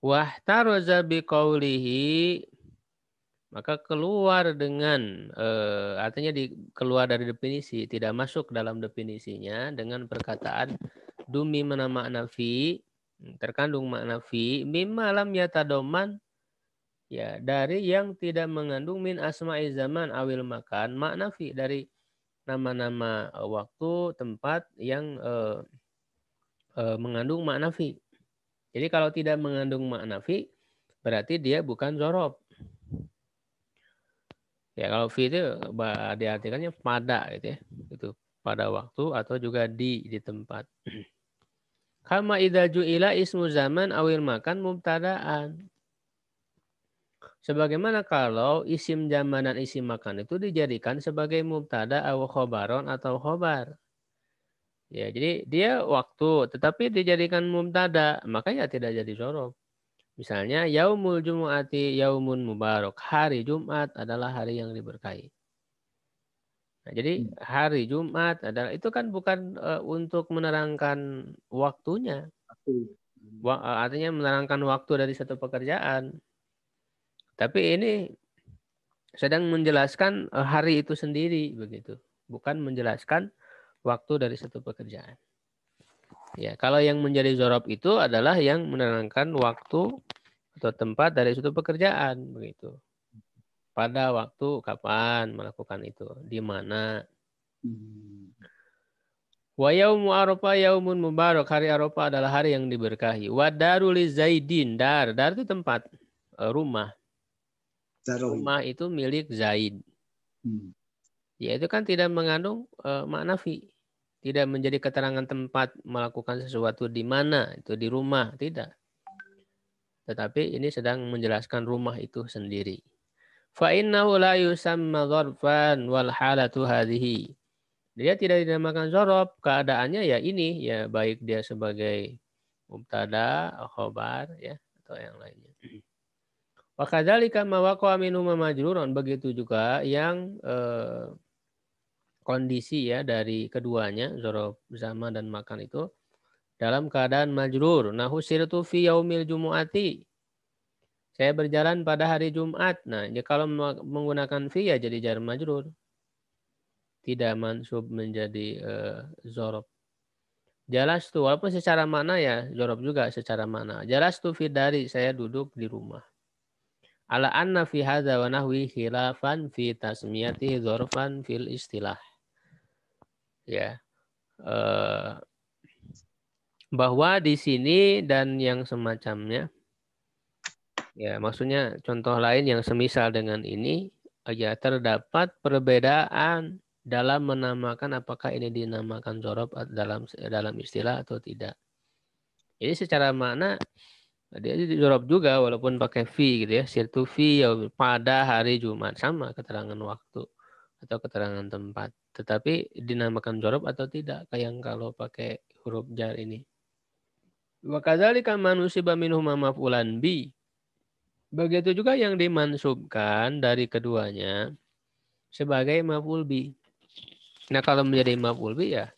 Wahtaraza biqaulihi, maka keluar dengan artinya keluar dari definisi, tidak masuk dalam definisinya dengan perkataan dumi mana makna fi, terkandung makna fi, mimma lam yatadoman, ya dari yang tidak mengandung min asma'i zaman awil makan, makna fi dari nama-nama waktu, tempat yang mengandung makna fi. Jadi kalau tidak mengandung makna fi, berarti dia bukan zorob. Ya kalau fi itu diartikannya pada gitu ya. Itu pada waktu atau juga di tempat. Kama idza ju'ila ismu zaman awil makan mubtada'an. Sebagaimana kalau isim zaman dan isim makan itu dijadikan sebagai mubtada atau khobaron atau khobar. Ya, jadi dia waktu tetapi dijadikan mubtada, makanya tidak jadi zorob. Misalnya yaumul jumu'ati yaumun mubarak. Hari Jumat adalah hari yang diberkahi. Nah, jadi hari Jumat adalah itu kan bukan untuk menerangkan waktunya. Artinya menerangkan waktu dari satu pekerjaan. Tapi ini sedang menjelaskan hari itu sendiri begitu, bukan menjelaskan waktu dari satu pekerjaan. Ya, kalau yang menjadi zorob itu adalah yang menerangkan waktu atau tempat dari suatu pekerjaan begitu. Pada waktu kapan melakukan itu, di mana. Wa yaumu Arafah yaumun mubarak, hari Arafah adalah hari yang diberkahi. Wa darul Zaidin, dar itu tempat, rumah. Rumah itu milik Zaid. Ya itu kan tidak mengandung makna fi. Tidak menjadi keterangan tempat melakukan sesuatu di mana, itu di rumah, tidak. Tetapi ini sedang menjelaskan rumah itu sendiri. Fa innahu la yusamma dzarfan wal halatu hadhihi. Dia tidak dinamakan zorob, keadaannya ya ini, ya baik dia sebagai mubtada, khobar, ya atau yang lainnya. Wa kadzalika ma waqa'a minhu majrurun, begitu juga yang kondisi ya dari keduanya, zorob zaman dan makan itu dalam keadaan majrur. Nahu sirtu fi yaumil jumu'ati. Saya berjalan pada hari Jumat. Nah, ya kalau menggunakan fi ya jadi jar majrur. Tidak mansub menjadi zorob. Jalastu, walaupun secara makna ya zorob juga secara makna. Jalastu fi dari, saya duduk di rumah. Ala anna fi hadza wa nahwi khilafan fi tasmiyati dzarfan fil istilah. Ya. Bahwa di sini dan yang semacamnya, ya maksudnya contoh lain yang semisal dengan ini, ya terdapat perbedaan dalam menamakan apakah ini dinamakan zorob dalam istilah atau tidak. Jadi secara makna dia zorob juga walaupun pakai fi gitu ya, sirtu fi ya, pada hari Jumat, sama keterangan waktu atau keterangan tempat. Tetapi dinamakan zorob atau tidak kayak yang kalau pakai huruf jar ini. Wa kadzalika manusiba minhum maf'ulan bi. Begitu juga yang dimansubkan dari keduanya sebagai maf'ul bi. Nah, kalau menjadi maf'ul bi ya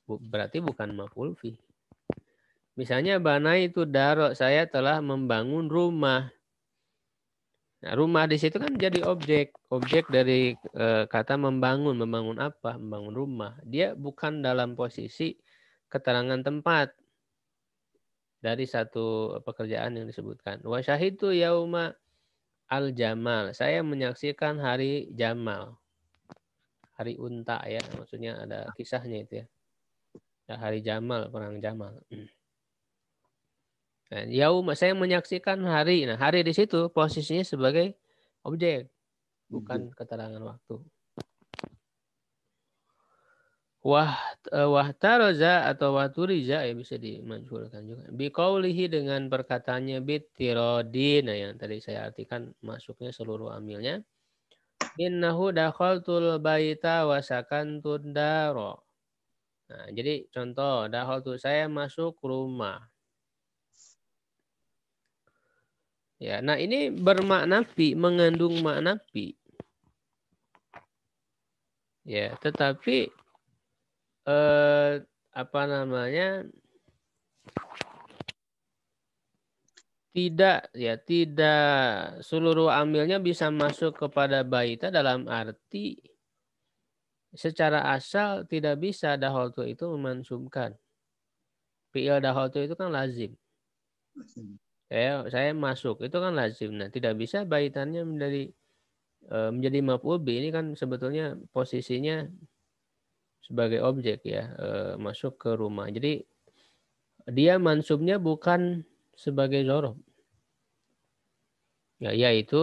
berarti bukan maf'ul fi. Misalnya bana itu daro, saya telah membangun rumah. Nah, rumah di situ kan jadi objek dari kata membangun. Membangun apa? Membangun rumah. Dia bukan dalam posisi keterangan tempat dari satu pekerjaan yang disebutkan. Wa syahidtu yauma al-jamal. Saya menyaksikan hari Jamal. hari unta ya, maksudnya ada kisahnya itu ya. Hari Jamal, perang Jamal. Nah, yaum saya menyaksikan hari. Nah, hari di situ posisinya sebagai objek, bukan keterangan waktu. Wahtaroza atau waturiza ya bisa dimanjurkan juga. Biqaulihi dengan perkataannya bitirodin, nah yang tadi saya artikan masuknya seluruh amilnya. Innahu dakhaltul baita wa sakantud daro. Nah, jadi contoh dakhaltu saya masuk rumah. Ya, nah ini bermakna fi, mengandung makna fi. Ya, tetapi apa namanya? Tidak seluruh amilnya bisa masuk kepada baita dalam arti secara asal tidak bisa dakhaltu itu memansubkan. Fi'il dakhaltu itu kan lazim. Saya masuk itu kan lazim. Nah, tidak bisa baitannya menjadi maf'ul bi. Ini kan sebetulnya posisinya sebagai objek ya, masuk ke rumah. Jadi dia mansubnya bukan sebagai dzaraf. Ya, yaitu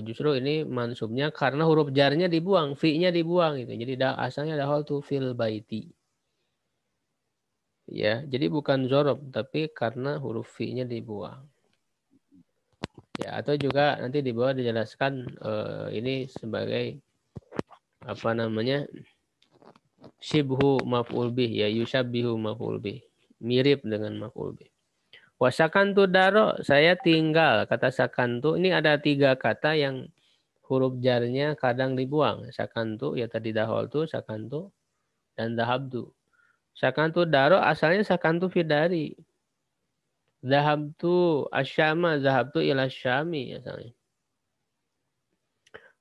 justru ini mansubnya karena huruf jarnya dibuang, fi-nya dibuang gitu. Jadi asalnya dakhaltu fil baiti. Ya, jadi bukan dzaraf tapi karena huruf fi-nya dibuang. Ya, atau juga nanti di bawah dijelaskan ini sebagai apa namanya? Syibhu maf'ul bih ya, yusyabbihu maf'ul bih. Mirip dengan maf'ul bih. Wasakantu daro, saya tinggal. Kata sakantu, ini ada 3 kata yang huruf jarnya kadang dibuang. Sakantu, ya tadi daholtu, sakantu, dan dahabdu. Sakantu daro asalnya sakantu fidari. Dahabtu asyama, dahabtu ila syami asalnya.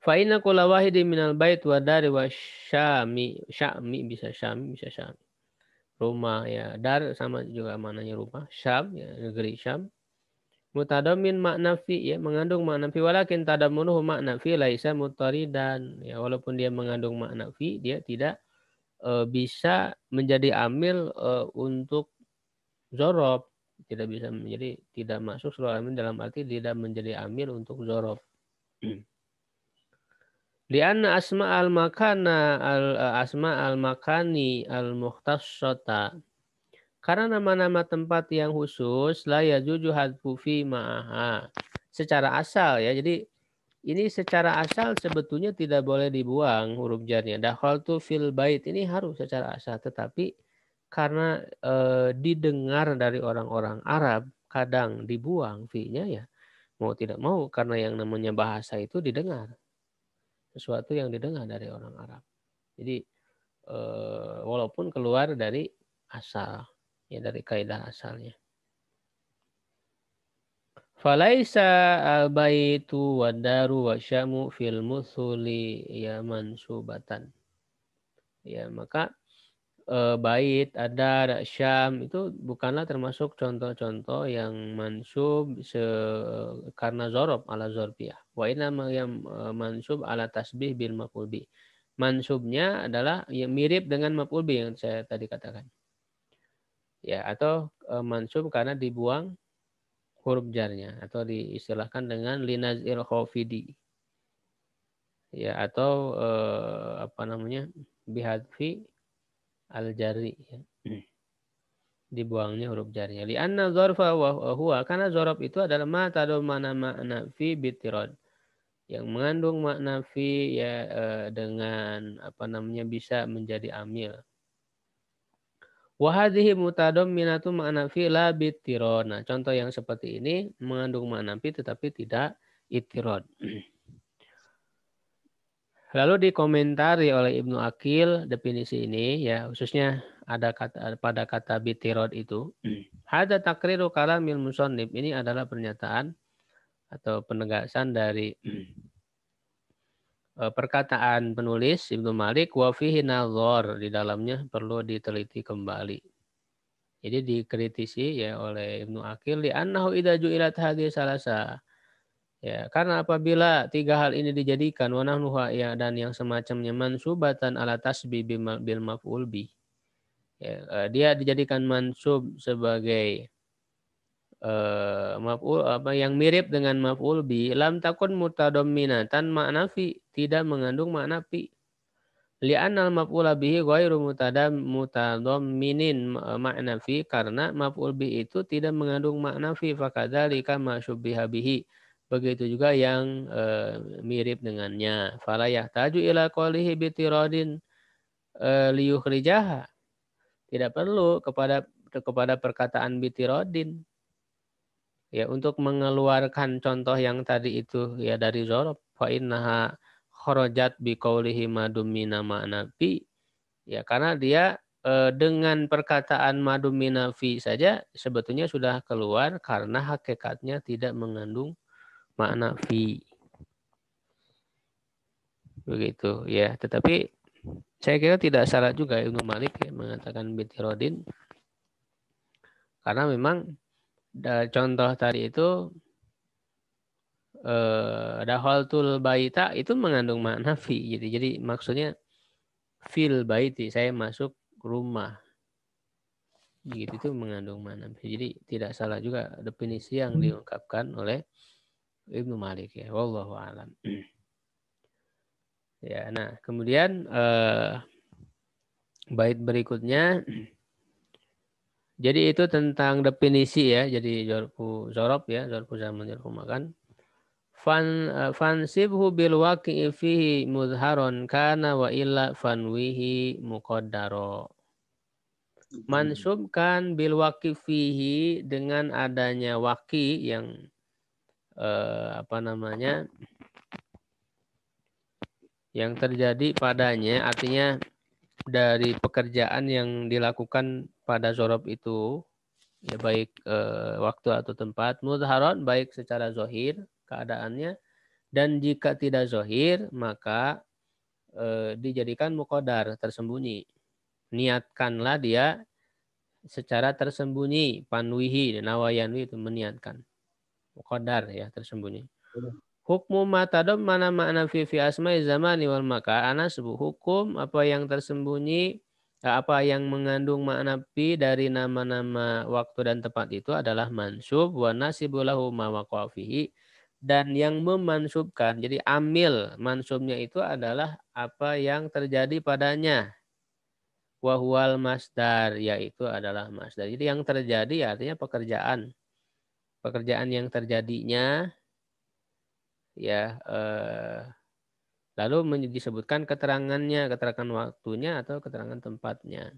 Fa'inna kula wahidi minal bait wa dari wa syami. Syami bisa syami, bisa syami. Rumah ya, dar sama juga maknanya rumah. Syam ya, negeri Syam. Mutadamin makna fi ya, mengandung makna fi, walakin tadamunuhu makna fi laisa mutaridan ya, walaupun dia mengandung makna fi, dia tidak bisa menjadi amil untuk dzaraf, tidak bisa menjadi, tidak masuk seluruh amil dalam arti tidak menjadi amil untuk dzaraf. Lianna asma al-makana asma al-makani al-mukhtassata, karena nama-nama tempat yang khusus la yajuju hadfu fi ma'aha secara asal ya. Jadi ini secara asal sebetulnya tidak boleh dibuang huruf jarnya. Dakhaltu fil bait ini harus secara asal, tetapi karena didengar dari orang-orang Arab kadang dibuang fi-nya ya. Mau tidak mau karena yang namanya bahasa itu didengar. Sesuatu yang didengar dari orang Arab. Jadi walaupun keluar dari asal. Ya, dari kaidah asalnya. Falaisa al-baitu wad-daru wasyamu fil musuli ya mansubatan. Ya, maka bait, adar, syam itu bukanlah termasuk contoh-contoh yang mansub karena dzaraf ala dzarfiyah. Wa inna yang mansub ala tasbih bil maf'ul bi. Mansubnya adalah yang mirip dengan maf'ul bi yang saya tadi katakan. Ya, atau mansub karena dibuang huruf jarnya atau diistilahkan dengan linazil khafidi. Ya, atau apa namanya? Bihadfi al-jari ya. Dibuangnya huruf jarnya. Li'anna dzarfa wa huwa, karena dzaraf itu adalah ma tadamana makna fi bitirad. Yang mengandung makna fi ya dengan apa namanya bisa menjadi amil. Wa hadhihi mutadamminatu makna fi la bitirad. Nah, contoh yang seperti ini mengandung makna fi tetapi tidak itirad. Lalu dikomentari oleh Ibnu Aqil definisi ini ya, khususnya ada pada kata bitirad itu. Hadza taqriru kalamil musannif, ini adalah pernyataan atau penegasan dari perkataan penulis Ibnu Malik, wa fihi nazar, di dalamnya perlu diteliti kembali. Jadi dikritisi ya oleh Ibnu Aqil, li annahu idza ju'ilat hadhihi salasa. Ya, karena apabila tiga hal ini dijadikan wa nahnuha ya dan yang semacamnya mansubatan ala tasbih bil maf'ul bi. Ya, dia dijadikan mansub sebagai maf'ul apa yang mirip dengan maf'ul bi, lam takun mutadamminatan makna fi, tidak mengandung makna fi. Li'anna al-maf'ula bihi ghairu mutadamminin makna fi, karena maf'ul bi itu tidak mengandung makna fi, fakadzalika ma syubbiha bihi. Begitu juga yang mirip dengannya. Fala yahtaju ila qawlihi bitiradin liyukhrijaha. Tidak perlu kepada perkataan bitiradin ya untuk mengeluarkan contoh yang tadi itu ya dari zorob. Fa innaha kharajat bi qawlihi madumina ma'na fi, ya karena dia dengan perkataan madumina fi saja sebetulnya sudah keluar karena hakikatnya tidak mengandung makna fi. Begitu ya, tetapi saya kira tidak salah juga Ibnu Malik ya mengatakan bitirodin, karena memang contoh tadi itu dahaltul baita itu mengandung makna fi. Jadi maksudnya fil baiti, saya masuk rumah. Gitu itu mengandung makna fi. Jadi tidak salah juga definisi yang diungkapkan oleh Ibnu Malik ya. Wallahu a'lam. Ya, nah kemudian bait berikutnya, jadi itu tentang definisi ya. Jadi zorfu zorob ya, zorfu zaman, zorfu makan. Fansibhu bil waqi'i fihi muzharon kana wa illa fanwihi muqaddaro. Mansubkan bil waqi fihi dengan adanya waqi yang yang terjadi padanya, artinya dari pekerjaan yang dilakukan pada zorob itu ya, baik waktu atau tempat, muzharon baik secara zohir keadaannya, dan jika tidak zohir maka dijadikan muqaddar, tersembunyi. Niatkanlah dia secara tersembunyi, panwihi, nawayanwi itu meniatkan. Muqaddar ya, tersembunyi. Hukmu matadom mana makna fi asma'i zamani wal makan, sebuah hukum apa yang tersembunyi, apa yang mengandung makna fi dari nama-nama waktu dan tempat itu adalah mansub wa nasibu lahu ma waqa'a fihi, dan yang memansubkan, jadi amil mansubnya itu adalah apa yang terjadi padanya. Wa huwal masdar, yaitu adalah masdar. Jadi yang terjadi artinya pekerjaan. Pekerjaan yang terjadinya ya lalu disebutkan keterangannya, keterangan waktunya atau keterangan tempatnya.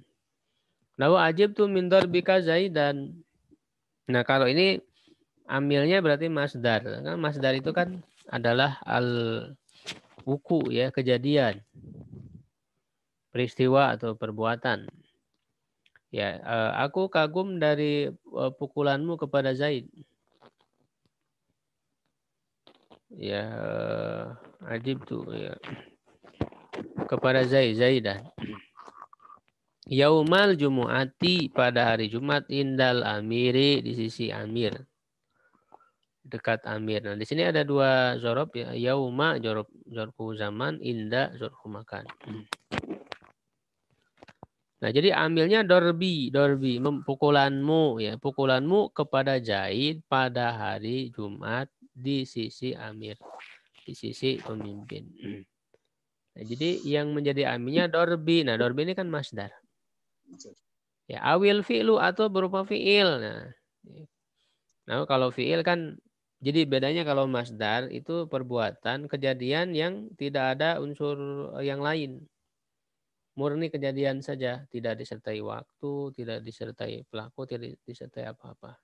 Lawa ajib tu min darbika Zaidan. Nah, kalau ini amilnya berarti masdar. Kan masdar itu kan adalah al-wuku ya, kejadian, peristiwa atau perbuatan. Ya, aku kagum dari pukulanmu kepada Zaid. Ya, ajib tuh ya, kepada Zaidan. Yaumal Jumu'ati, pada hari Jumat, indal amiri, di sisi amir, dekat amir. Nah, di sini ada dua zorob ya, yauma zorfu zaman, inda zorfu makan. Nah, jadi amilnya dorbi, pukulanmu ya, pukulanmu kepada Zaid pada hari Jumat di sisi amir, di sisi pemimpin. Nah, jadi yang menjadi amilnya dorbi. Nah, dorbi ini kan masdar. Ya, awil fi'lu atau berupa fi'il. Nah, kalau fi'il kan, jadi bedanya kalau masdar itu perbuatan, kejadian yang tidak ada unsur yang lain. Murni kejadian saja, tidak disertai waktu, tidak disertai pelaku, tidak disertai apa-apa.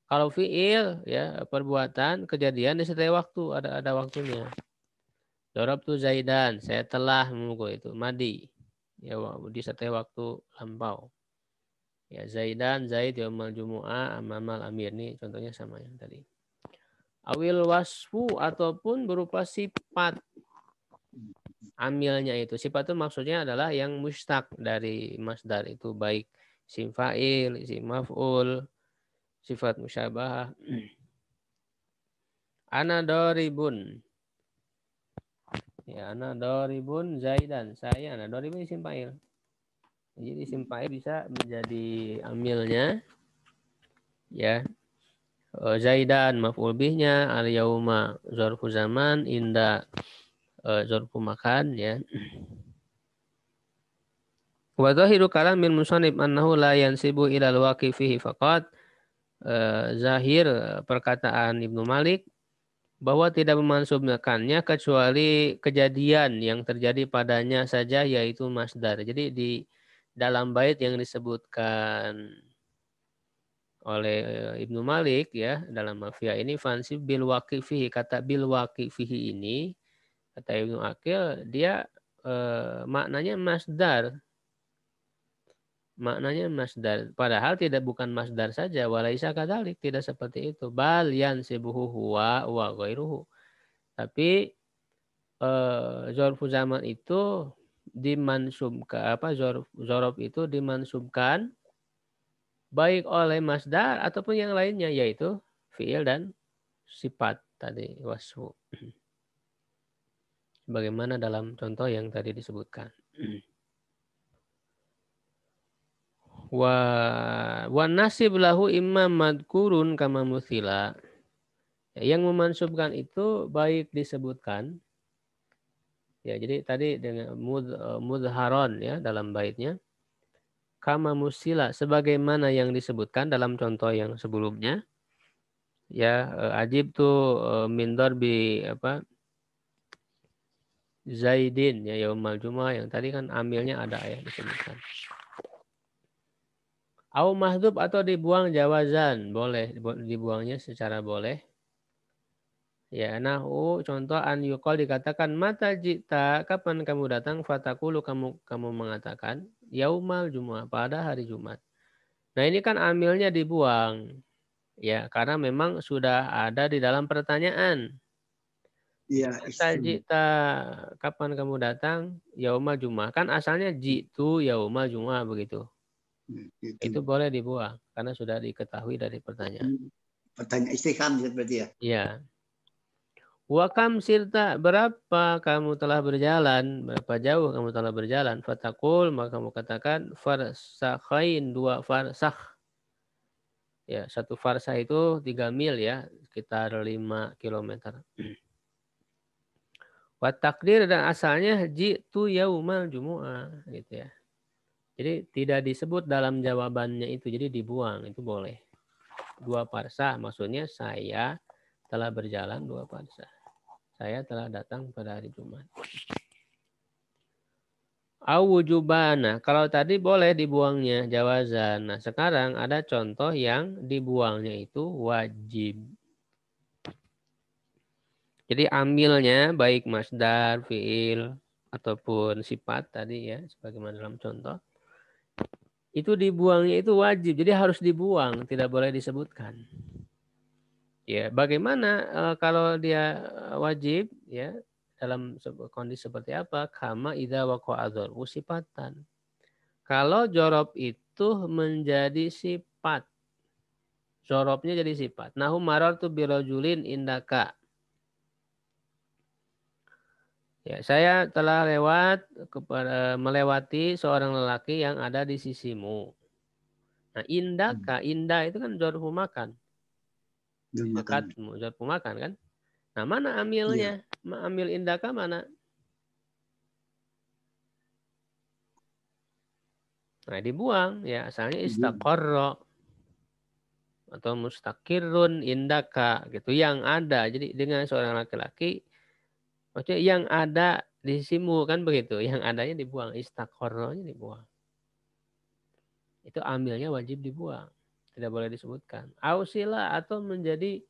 Kalau fi'il ya perbuatan, kejadian disertai waktu, ada waktunya. Darabtu Zaidan, saya telah memukul itu, madi. Ya, disertai waktu lampau. Ya, Zaidan, Zaid yaumal jumu'ah amamal amir, ini contohnya sama yang tadi. Awil wasfu, ataupun berupa sifat. Amilnya itu, sifat itu maksudnya adalah yang mustaq dari masdar itu, baik isim fa'il, isim maf'ul, sifat musyabahah. Ana doribun. Ya, ana doribun Zaidan. Saya ana doribun isim fa'il. Jadi isim fa'il bisa menjadi amilnya ya. Zaidan maf'ul bihnya, al yauma zarfu zaman, inda zarfu makan ya. Wa zahiru kalam min musannif annahu la yansibu ila al-waqi fihi faqat. Zahir perkataan Ibnu Malik bahwa tidak memansubkannya kecuali kejadian yang terjadi padanya saja, yaitu masdar. Jadi di dalam bait yang disebutkan oleh Ibnu Malik ya dalam Mafia ini fansib bil waqi fihi, kata bil waqi fihi ini kata Ibnu Akil dia maknanya masdar. Maknanya masdar. Padahal tidak bukan masdar saja. Walaisa kadzalik, tidak seperti itu. Bal yansibuhu huwa wa ghairuhu. Tapi zorfu zaman itu dimansubkan zorof itu dimansubkan baik oleh masdar ataupun yang lainnya, yaitu fiil dan sifat tadi wasfu. Bagaimana dalam contoh yang tadi disebutkan. Wa nasib lahu imma madkurun kama muthila. Yang memansubkan itu baik disebutkan. Ya, jadi tadi dengan mudharon ya dalam baitnya. Kama musila sebagaimana yang disebutkan dalam contoh yang sebelumnya. Ya, ajib tuh min darbi apa? Zaidin ya yaumal jumu'ah, yang tadi kan amilnya ada ya disebutkan. Au mahdhub atau dibuang jawazan, boleh dibuangnya secara boleh. Ya, nahu contoh an yuqal dikatakan mata jita, kapan kamu datang, fatakulu kamu mengatakan yaumal jumu'ah, pada hari Jumat. Nah, ini kan amilnya dibuang. Ya, karena memang sudah ada di dalam pertanyaan. Iya, Mata jita, kapan kamu datang, yaumal jumu'ah. Kan asalnya jitu yaumal jumu'ah begitu. Itu boleh dibuang karena sudah diketahui dari pertanyaan. Pertanyaan istifham seperti ya. Iya. Wa kam sirta, berapa kamu telah berjalan, berapa jauh kamu telah berjalan. Fatakul, maka kamu katakan farsakhain, 2 farsakh. Ya, 1 farsah itu 3 mil ya, sekitar 5 kilometer. Wa takdir, dan asalnya jitu yaumal jumu'ah gitu ya. Jadi tidak disebut dalam jawabannya itu, jadi dibuang, itu boleh. 2 farsah maksudnya saya telah berjalan 2 farsah. Saya telah datang pada hari Jumat. Awujubana, kalau tadi boleh dibuangnya jawazan. Nah, sekarang ada contoh yang dibuangnya itu wajib. Jadi ambilnya baik masdar, fiil ataupun sifat tadi ya, sebagaimana dalam contoh. Itu dibuangnya itu wajib. Jadi harus dibuang, tidak boleh disebutkan. Ya, bagaimana kalau dia wajib ya? Dalam kondisi seperti apa? Kama idza waqa'a dzarfu sifatan. Kalau jorob itu menjadi sifat. Jorobnya jadi sifat. Nahu marartu birajulin indaka. Ya, saya telah melewati seorang lelaki yang ada di sisimu. Nah, indaka, indah itu kan jorfu makan. Dekatmu, jorfu makan kan? Nah, mana amilnya? Ya. Amil indaka mana? Nah, dibuang ya, asalnya istaqarra atau mustaqirrun indaka gitu, yang ada. Jadi dengan seorang laki-laki maksudnya yang ada di sisimu kan begitu, yang adanya dibuang, istaqarranya dibuang. Itu amilnya wajib dibuang, tidak boleh disebutkan. Au sila, atau menjadi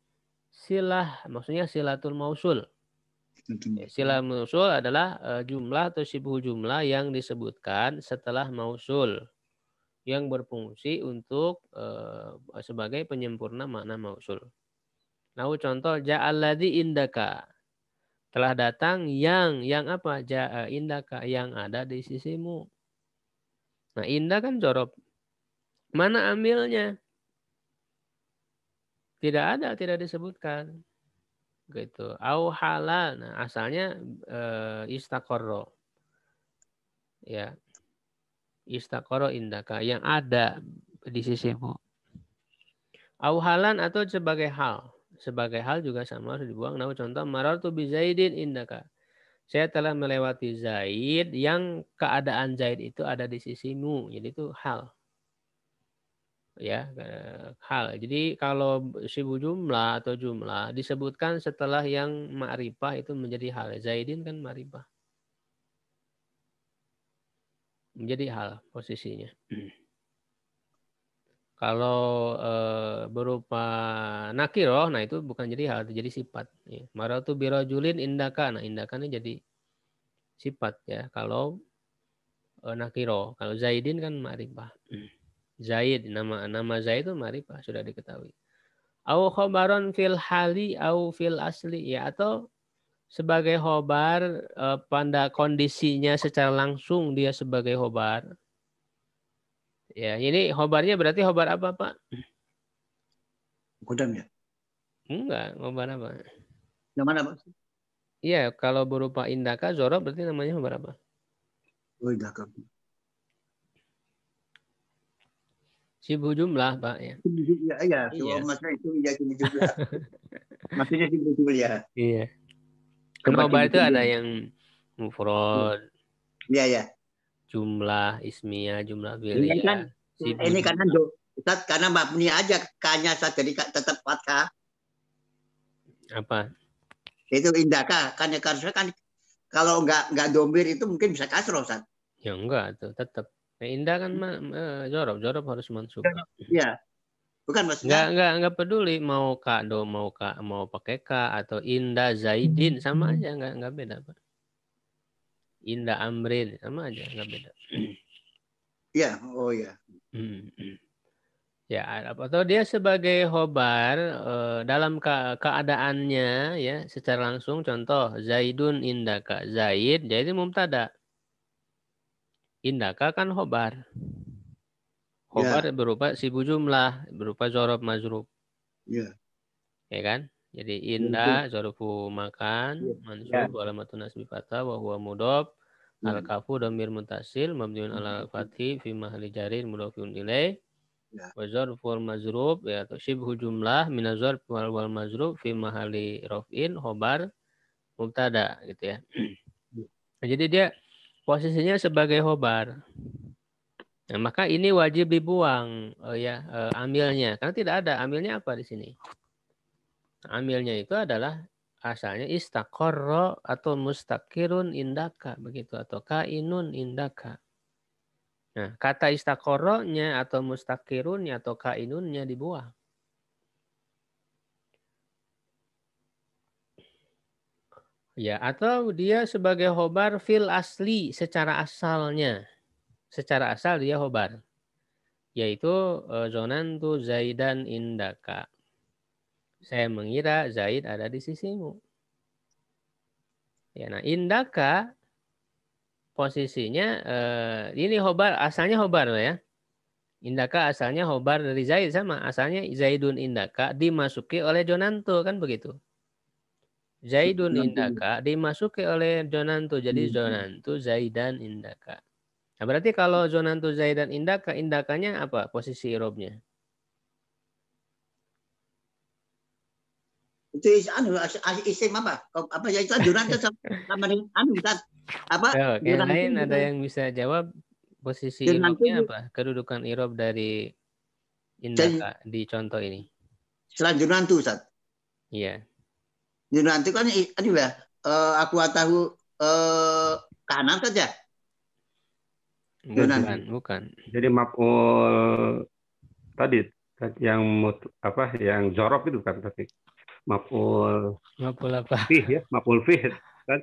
silah, maksudnya silatul mausul. Silah mausul adalah jumlah atau sibuk jumlah yang disebutkan setelah mausul, yang berfungsi untuk sebagai penyempurna makna mausul. Nah, contoh ja'alladzi indaka, telah datang yang apa? Ja'a indaka, yang ada di sisimu. Nah, indah kan jorob. Mana amilnya? Tidak ada, tidak disebutkan. gitu. Au halal, nah asalnya istaqarra. Ya, istaqarra indaka yang ada di sisimu. Au halan atau sebagai hal. Sebagai hal juga sama harus dibuang. Nah, contoh marartu bi Zaidin indaka. Saya telah melewati Zaid yang keadaan Zaid itu ada di sisimu. Jadi itu hal. Ya, hal. Jadi kalau sibu jumlah atau jumlah disebutkan setelah yang ma'rifah itu menjadi hal. Zaidin kan ma'rifah. Menjadi hal posisinya. Kalau berupa nakiroh, nah itu bukan jadi hal, jadi sifat. Ya. Maratu birojulin indaka, nah indaka ini jadi sifat ya. Kalau nakiroh, kalau Zaidin kan ma'rifah. Zaid, nama Zaid itu ma'rifah, sudah diketahui. Au khobaron fil hali au fil asli, ya atau sebagai khobar pada kondisinya secara langsung dia sebagai khobar. Ya, ini khobarnya berarti khobar apa, Pak? Kodam ya. Enggak, khobar apa? Yang mana, Pak? Iya, kalau berupa indaka, zorob berarti namanya khobar apa? Oh, indaka. Sibuk jumlah, Pak. Ya. Iya, iya. Iya. Maksudnya itu ya sini juga. Maksudnya sih betul ya. Iya. Kan Tempat khobar itu itu. ada yang mufrad, Iya, iya. jumlah ismiyah, jumlah Ini kan, fi'liyah, sibuk ini karena jumlah. Ustaz, karena mabni aja K-nya saat jadi tetap fathah. Apa? Itu indaka kan ya kan kalau nggak domir itu mungkin bisa kasroh Ustaz. Ya enggak tuh, tetap. Nah, indah kan zorob harus mansub, Pak. Iya. Bukan maksudnya. Enggak peduli mau kak do mau pakai k atau indah zaidin sama aja enggak beda, Pak. Indah amrin sama aja enggak beda. Iya, oh iya. Ya, atau dia sebagai khobar dalam keadaannya ya secara langsung, contoh Zaidun indaka. Zaid jadi mubtada. Indaka kan khobar. Khobar Ya. berupa sibu jumlah, berupa zorob mazrub. Ya. Ya kan? Jadi Ya. inda zorofu makan, Ya. mansub, alamatun nasbi fatah, wa huwa mudhof, Ya. al-kafu dhamir mutasil, mabniun ala fathi, fi mahali jarin, mudhofun ilaih. Ya. Wazarf wal mazrub ya atau syibhu jumlah minazarf wal mazrub fi mahali raf'in khobar mubtada gitu ya. Nah, jadi dia posisinya sebagai khobar. Nah, maka ini wajib dibuang amilnya karena tidak ada amilnya apa di sini. Amilnya itu adalah asalnya istaqarra atau mustaqirun indaka begitu atau kainun indaka. Nah, kata istaqarra-nya atau mustaqirunnya atau kainunnya dibuang. Ya, atau dia sebagai khobar fil asli secara asalnya. Secara asal dia khobar. Yaitu zonantu zaidan indaka. Saya mengira Zaid ada di sisimu. Ya, nah indaka posisinya ini khobar asalnya khobar ya. Indaka asalnya khobar dari Zaid sama asalnya Zaidun indaka dimasuki oleh zonantu kan begitu. Zaidun indaka dimasuki oleh zonantu. Jadi zonantu Zaidan indaka. Nah, berarti kalau zonantu Zaidan indaka, indakannya apa posisi irobnya? Itu isim apa? Apa ya itu anjuran itu sama dengan Ustaz. Apa? Ya, yang Anjuran lain ada itu yang bisa jawab posisi anjuran irobnya itu apa? Kedudukan irob dari jadi indaka di contoh ini. selanjutnya itu Ustaz. Iya. Nanti kan ini ya aku tahu kanan saja. Bukan. Jadi maf'ul tadi yang yang zorob itu kan tadi maf'ul Maf'ul apa? fih ya, maf'ul fih kan.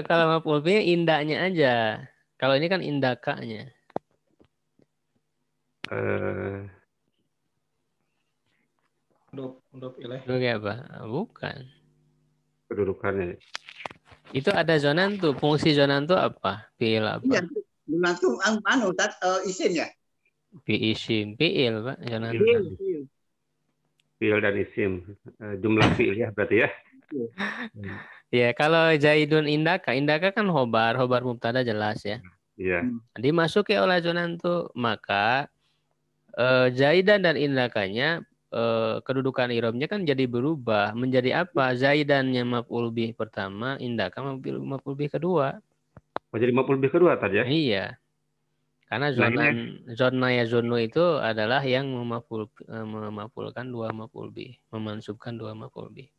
Kalau maf'ul fi'il indaknya aja. Kalau ini kan indakanya. Mudhof ilaih. Itu kayak apa? Bukan. Kedudukannya. Itu ada zonantu. Fungsi zonantu apa? Fi'il apa? Iya, nanti Ustaz isim ya. Fi'il, Pak. Zonantu. Iya. fiil dan isim. Jumlah fiil ya berarti ya. Ya, kalau Zaidun indaka, indaka kan khobar mubtada jelas ya. Iya. Dimasuki oleh zonantu, maka Zaidan dan indakanya kedudukan irobnya kan jadi berubah menjadi apa? Zaidannya maf'ul bih pertama, indaka maf'ul bih kedua. Oh, jadi maf'ul bih kedua tadi ya? Iya. Karena Nah, zona ya zonu itu adalah yang memafulkan dua maf'ul bih, memansubkan dua maf'ul bih.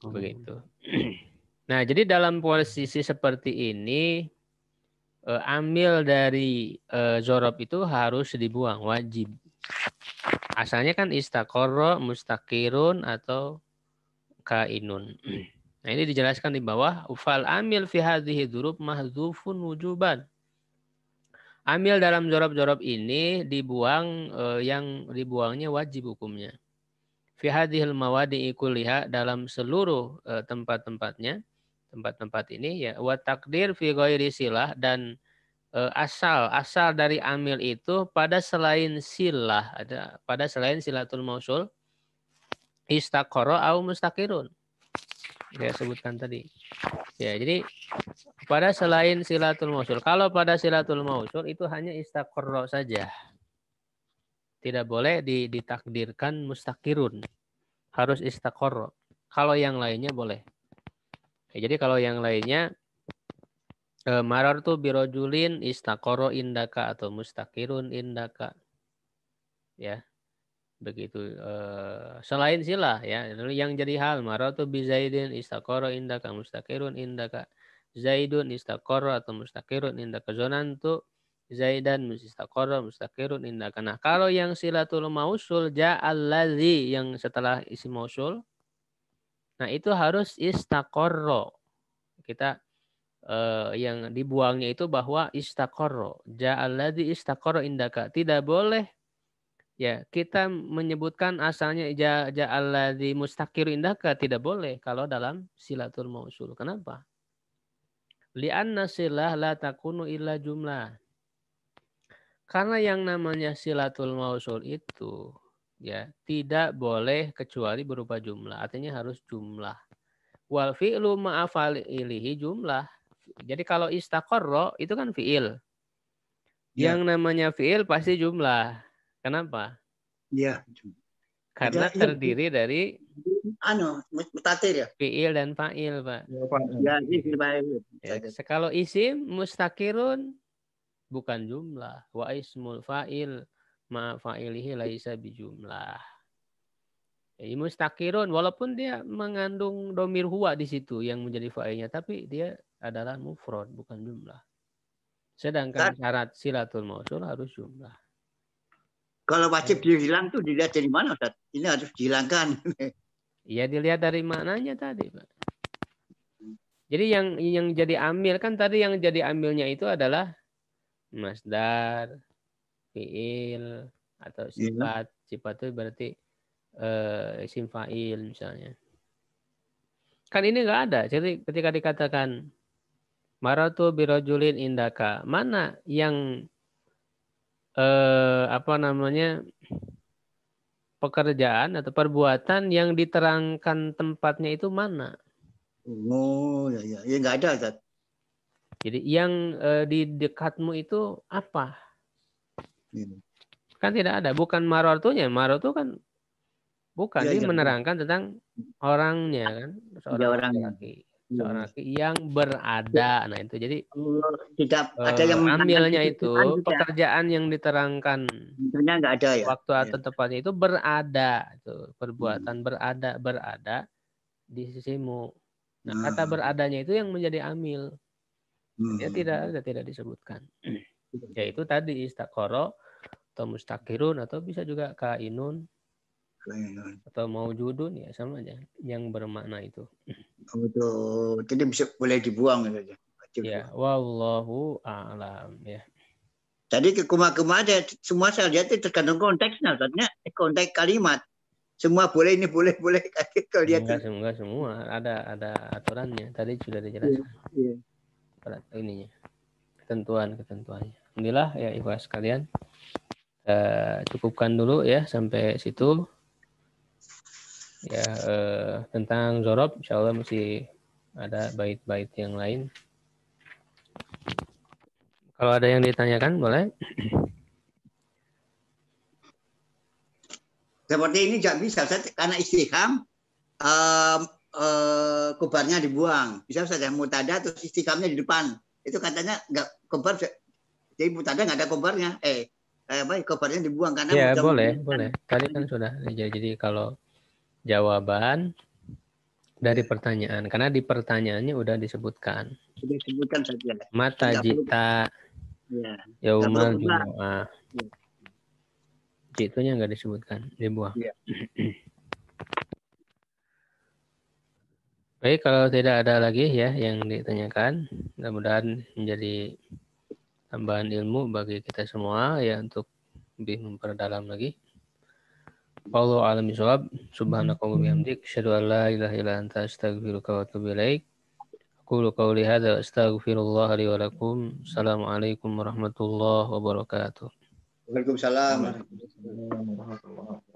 Begitu. Nah, jadi dalam posisi seperti ini amil dari zorob itu harus dibuang, wajib. Asalnya kan istaqorro, mustakirun, atau kainun. Nah, ini dijelaskan di bawah. Fal amil fi hadhihi dzurub mahdzufun wujuban. Amil dalam zorob-zorob ini dibuang, yang dibuangnya wajib hukumnya. Fi hadhil mawadi'i kulliha, dalam seluruh tempat-tempatnya, tempat-tempat ini ya, wa takdir fi ghairi silah, dan asal dari amil itu pada selain silah, ada pada selain silatul mausul, istaqara au mustaqirun. Saya sebutkan tadi. Ya, jadi pada selain silatul mausul. Kalau pada silatul mausul itu hanya istaqara saja. Tidak boleh ditakdirkan mustaqirun. Harus istaqara. Kalau yang lainnya boleh. Ya, jadi kalau yang lainnya marartu birojulin istaqara indaka atau mustaqirun indaka. Ya. Begitu. Selain silah ya, yang jadi hal marartu bi Zaidin istaqara indaka mustaqirun indaka. Zaidun istaqara atau mustaqirun indaka. Zonantu Zaidan mustaqara mustaqirun indaka. Nah, kalau yang silatul mausul ja'alladzi yang setelah isim mausul, nah itu harus istaqarra. Kita yang dibuangnya itu bahwa istaqarra. Ja'alladzi istaqarra indaka. Tidak boleh ya kita menyebutkan asalnya ja'alladzi mustaqir indaka, tidak boleh kalau dalam silatul mausul. Kenapa? Li'anna silah la takunu illa jumlah. Karena yang namanya silatul mausul itu ya tidak boleh kecuali berupa jumlah. Artinya harus jumlah. Wal fi'lu ma'afa'ilihi jumlah. Jadi kalau istaqarra itu kan fi'il. Ya. Yang namanya fi'il pasti jumlah. Kenapa? Iya. Karena terdiri dari mutatir ya. fi'il dan fa'il, Pak. Ya, Ya, kalau isim mustakirun bukan jumlah. Wa ismul fa'il ma fa'ilihi laisa bijumlah. Jadi mustakirun walaupun dia mengandung domir huwa di situ yang menjadi fa'ilnya, tapi dia adalah mufrad bukan jumlah. Sedangkan syarat silatul mausul harus jumlah. Kalau wajib dihilang tuh dilihat dari mana, Ustaz? Ini harus dihilangkan. Iya, dilihat dari maknanya tadi, Pak. Jadi yang jadi amil kan tadi, yang jadi amilnya itu adalah masdar, fiil atau sifat. Sifat itu berarti isim fa'il misalnya. Kan ini enggak ada. Jadi ketika dikatakan maratu birojulin indaka, mana yang pekerjaan atau perbuatan yang diterangkan tempatnya itu mana? Oh, ya enggak ada, Ustaz. Jadi yang di dekatmu itu apa? Kan tidak ada. Bukan marortunya. Marortu kan bukan. Dia menerangkan tentang orangnya kan. Seorang laki-laki. Seorang laki yang berada. Nah itu jadi tidak ada yang ambilnya itu pekerjaan yang diterangkan. Tentunya enggak ada ya. Waktu atau tempatnya itu berada. Itu perbuatan berada di sisimu. Nah kata beradanya itu yang menjadi amil. Dia tidak disebutkan. Yaitu tadi istaqara atau mustakirun atau bisa juga kainun atau maujudun, ya sama aja yang bermakna itu. Betul. Jadi bisa boleh dibuang saja. Ya, wallahu a'lam ya. Jadi kekuma-kuma ada semua saya lihat itu tergantung konteksnya, artinya konteks kalimat. Semua boleh, ini boleh kalau lihat. Enggak semua, ada aturannya. Tadi sudah dijelaskan. Iya. Ininya. Ketentuannya. Alhamdulillah ya ikhwas sekalian. Cukupkan dulu ya sampai situ. Ya, tentang zorob, insya Allah masih ada bait-bait yang lain. Kalau ada yang ditanyakan, boleh. Seperti ini nggak bisa, karena istifham kobarnya dibuang. Bisa saja mutada terus istifhamnya di depan. Itu katanya nggak kobar, jadi mutada nggak ada kobarnya. Kobarnya dibuang karena Ya boleh. Tadi kan sudah. Jadi kalau jawaban dari pertanyaan, karena di pertanyaannya udah disebutkan. Sudah disebutkan saja. Mata jita yaumal jumu'ah. Jitunya nggak disebutkan, dibuang. Ya. Baik, kalau tidak ada lagi ya yang ditanyakan, mudah-mudahan menjadi tambahan ilmu bagi kita semua ya untuk lebih memperdalam lagi. Wallahu a'lam bishawab. Subhanaka wa bihamdik, asyhadu an la ilaha illa anta, astaghfiruka wa atubu ilaik. Aqulu qawli hadza astaghfirullah li wa lakum. Assalamualaikum warahmatullahi wabarakatuh. Waalaikumsalam warahmatullahi wabarakatuh.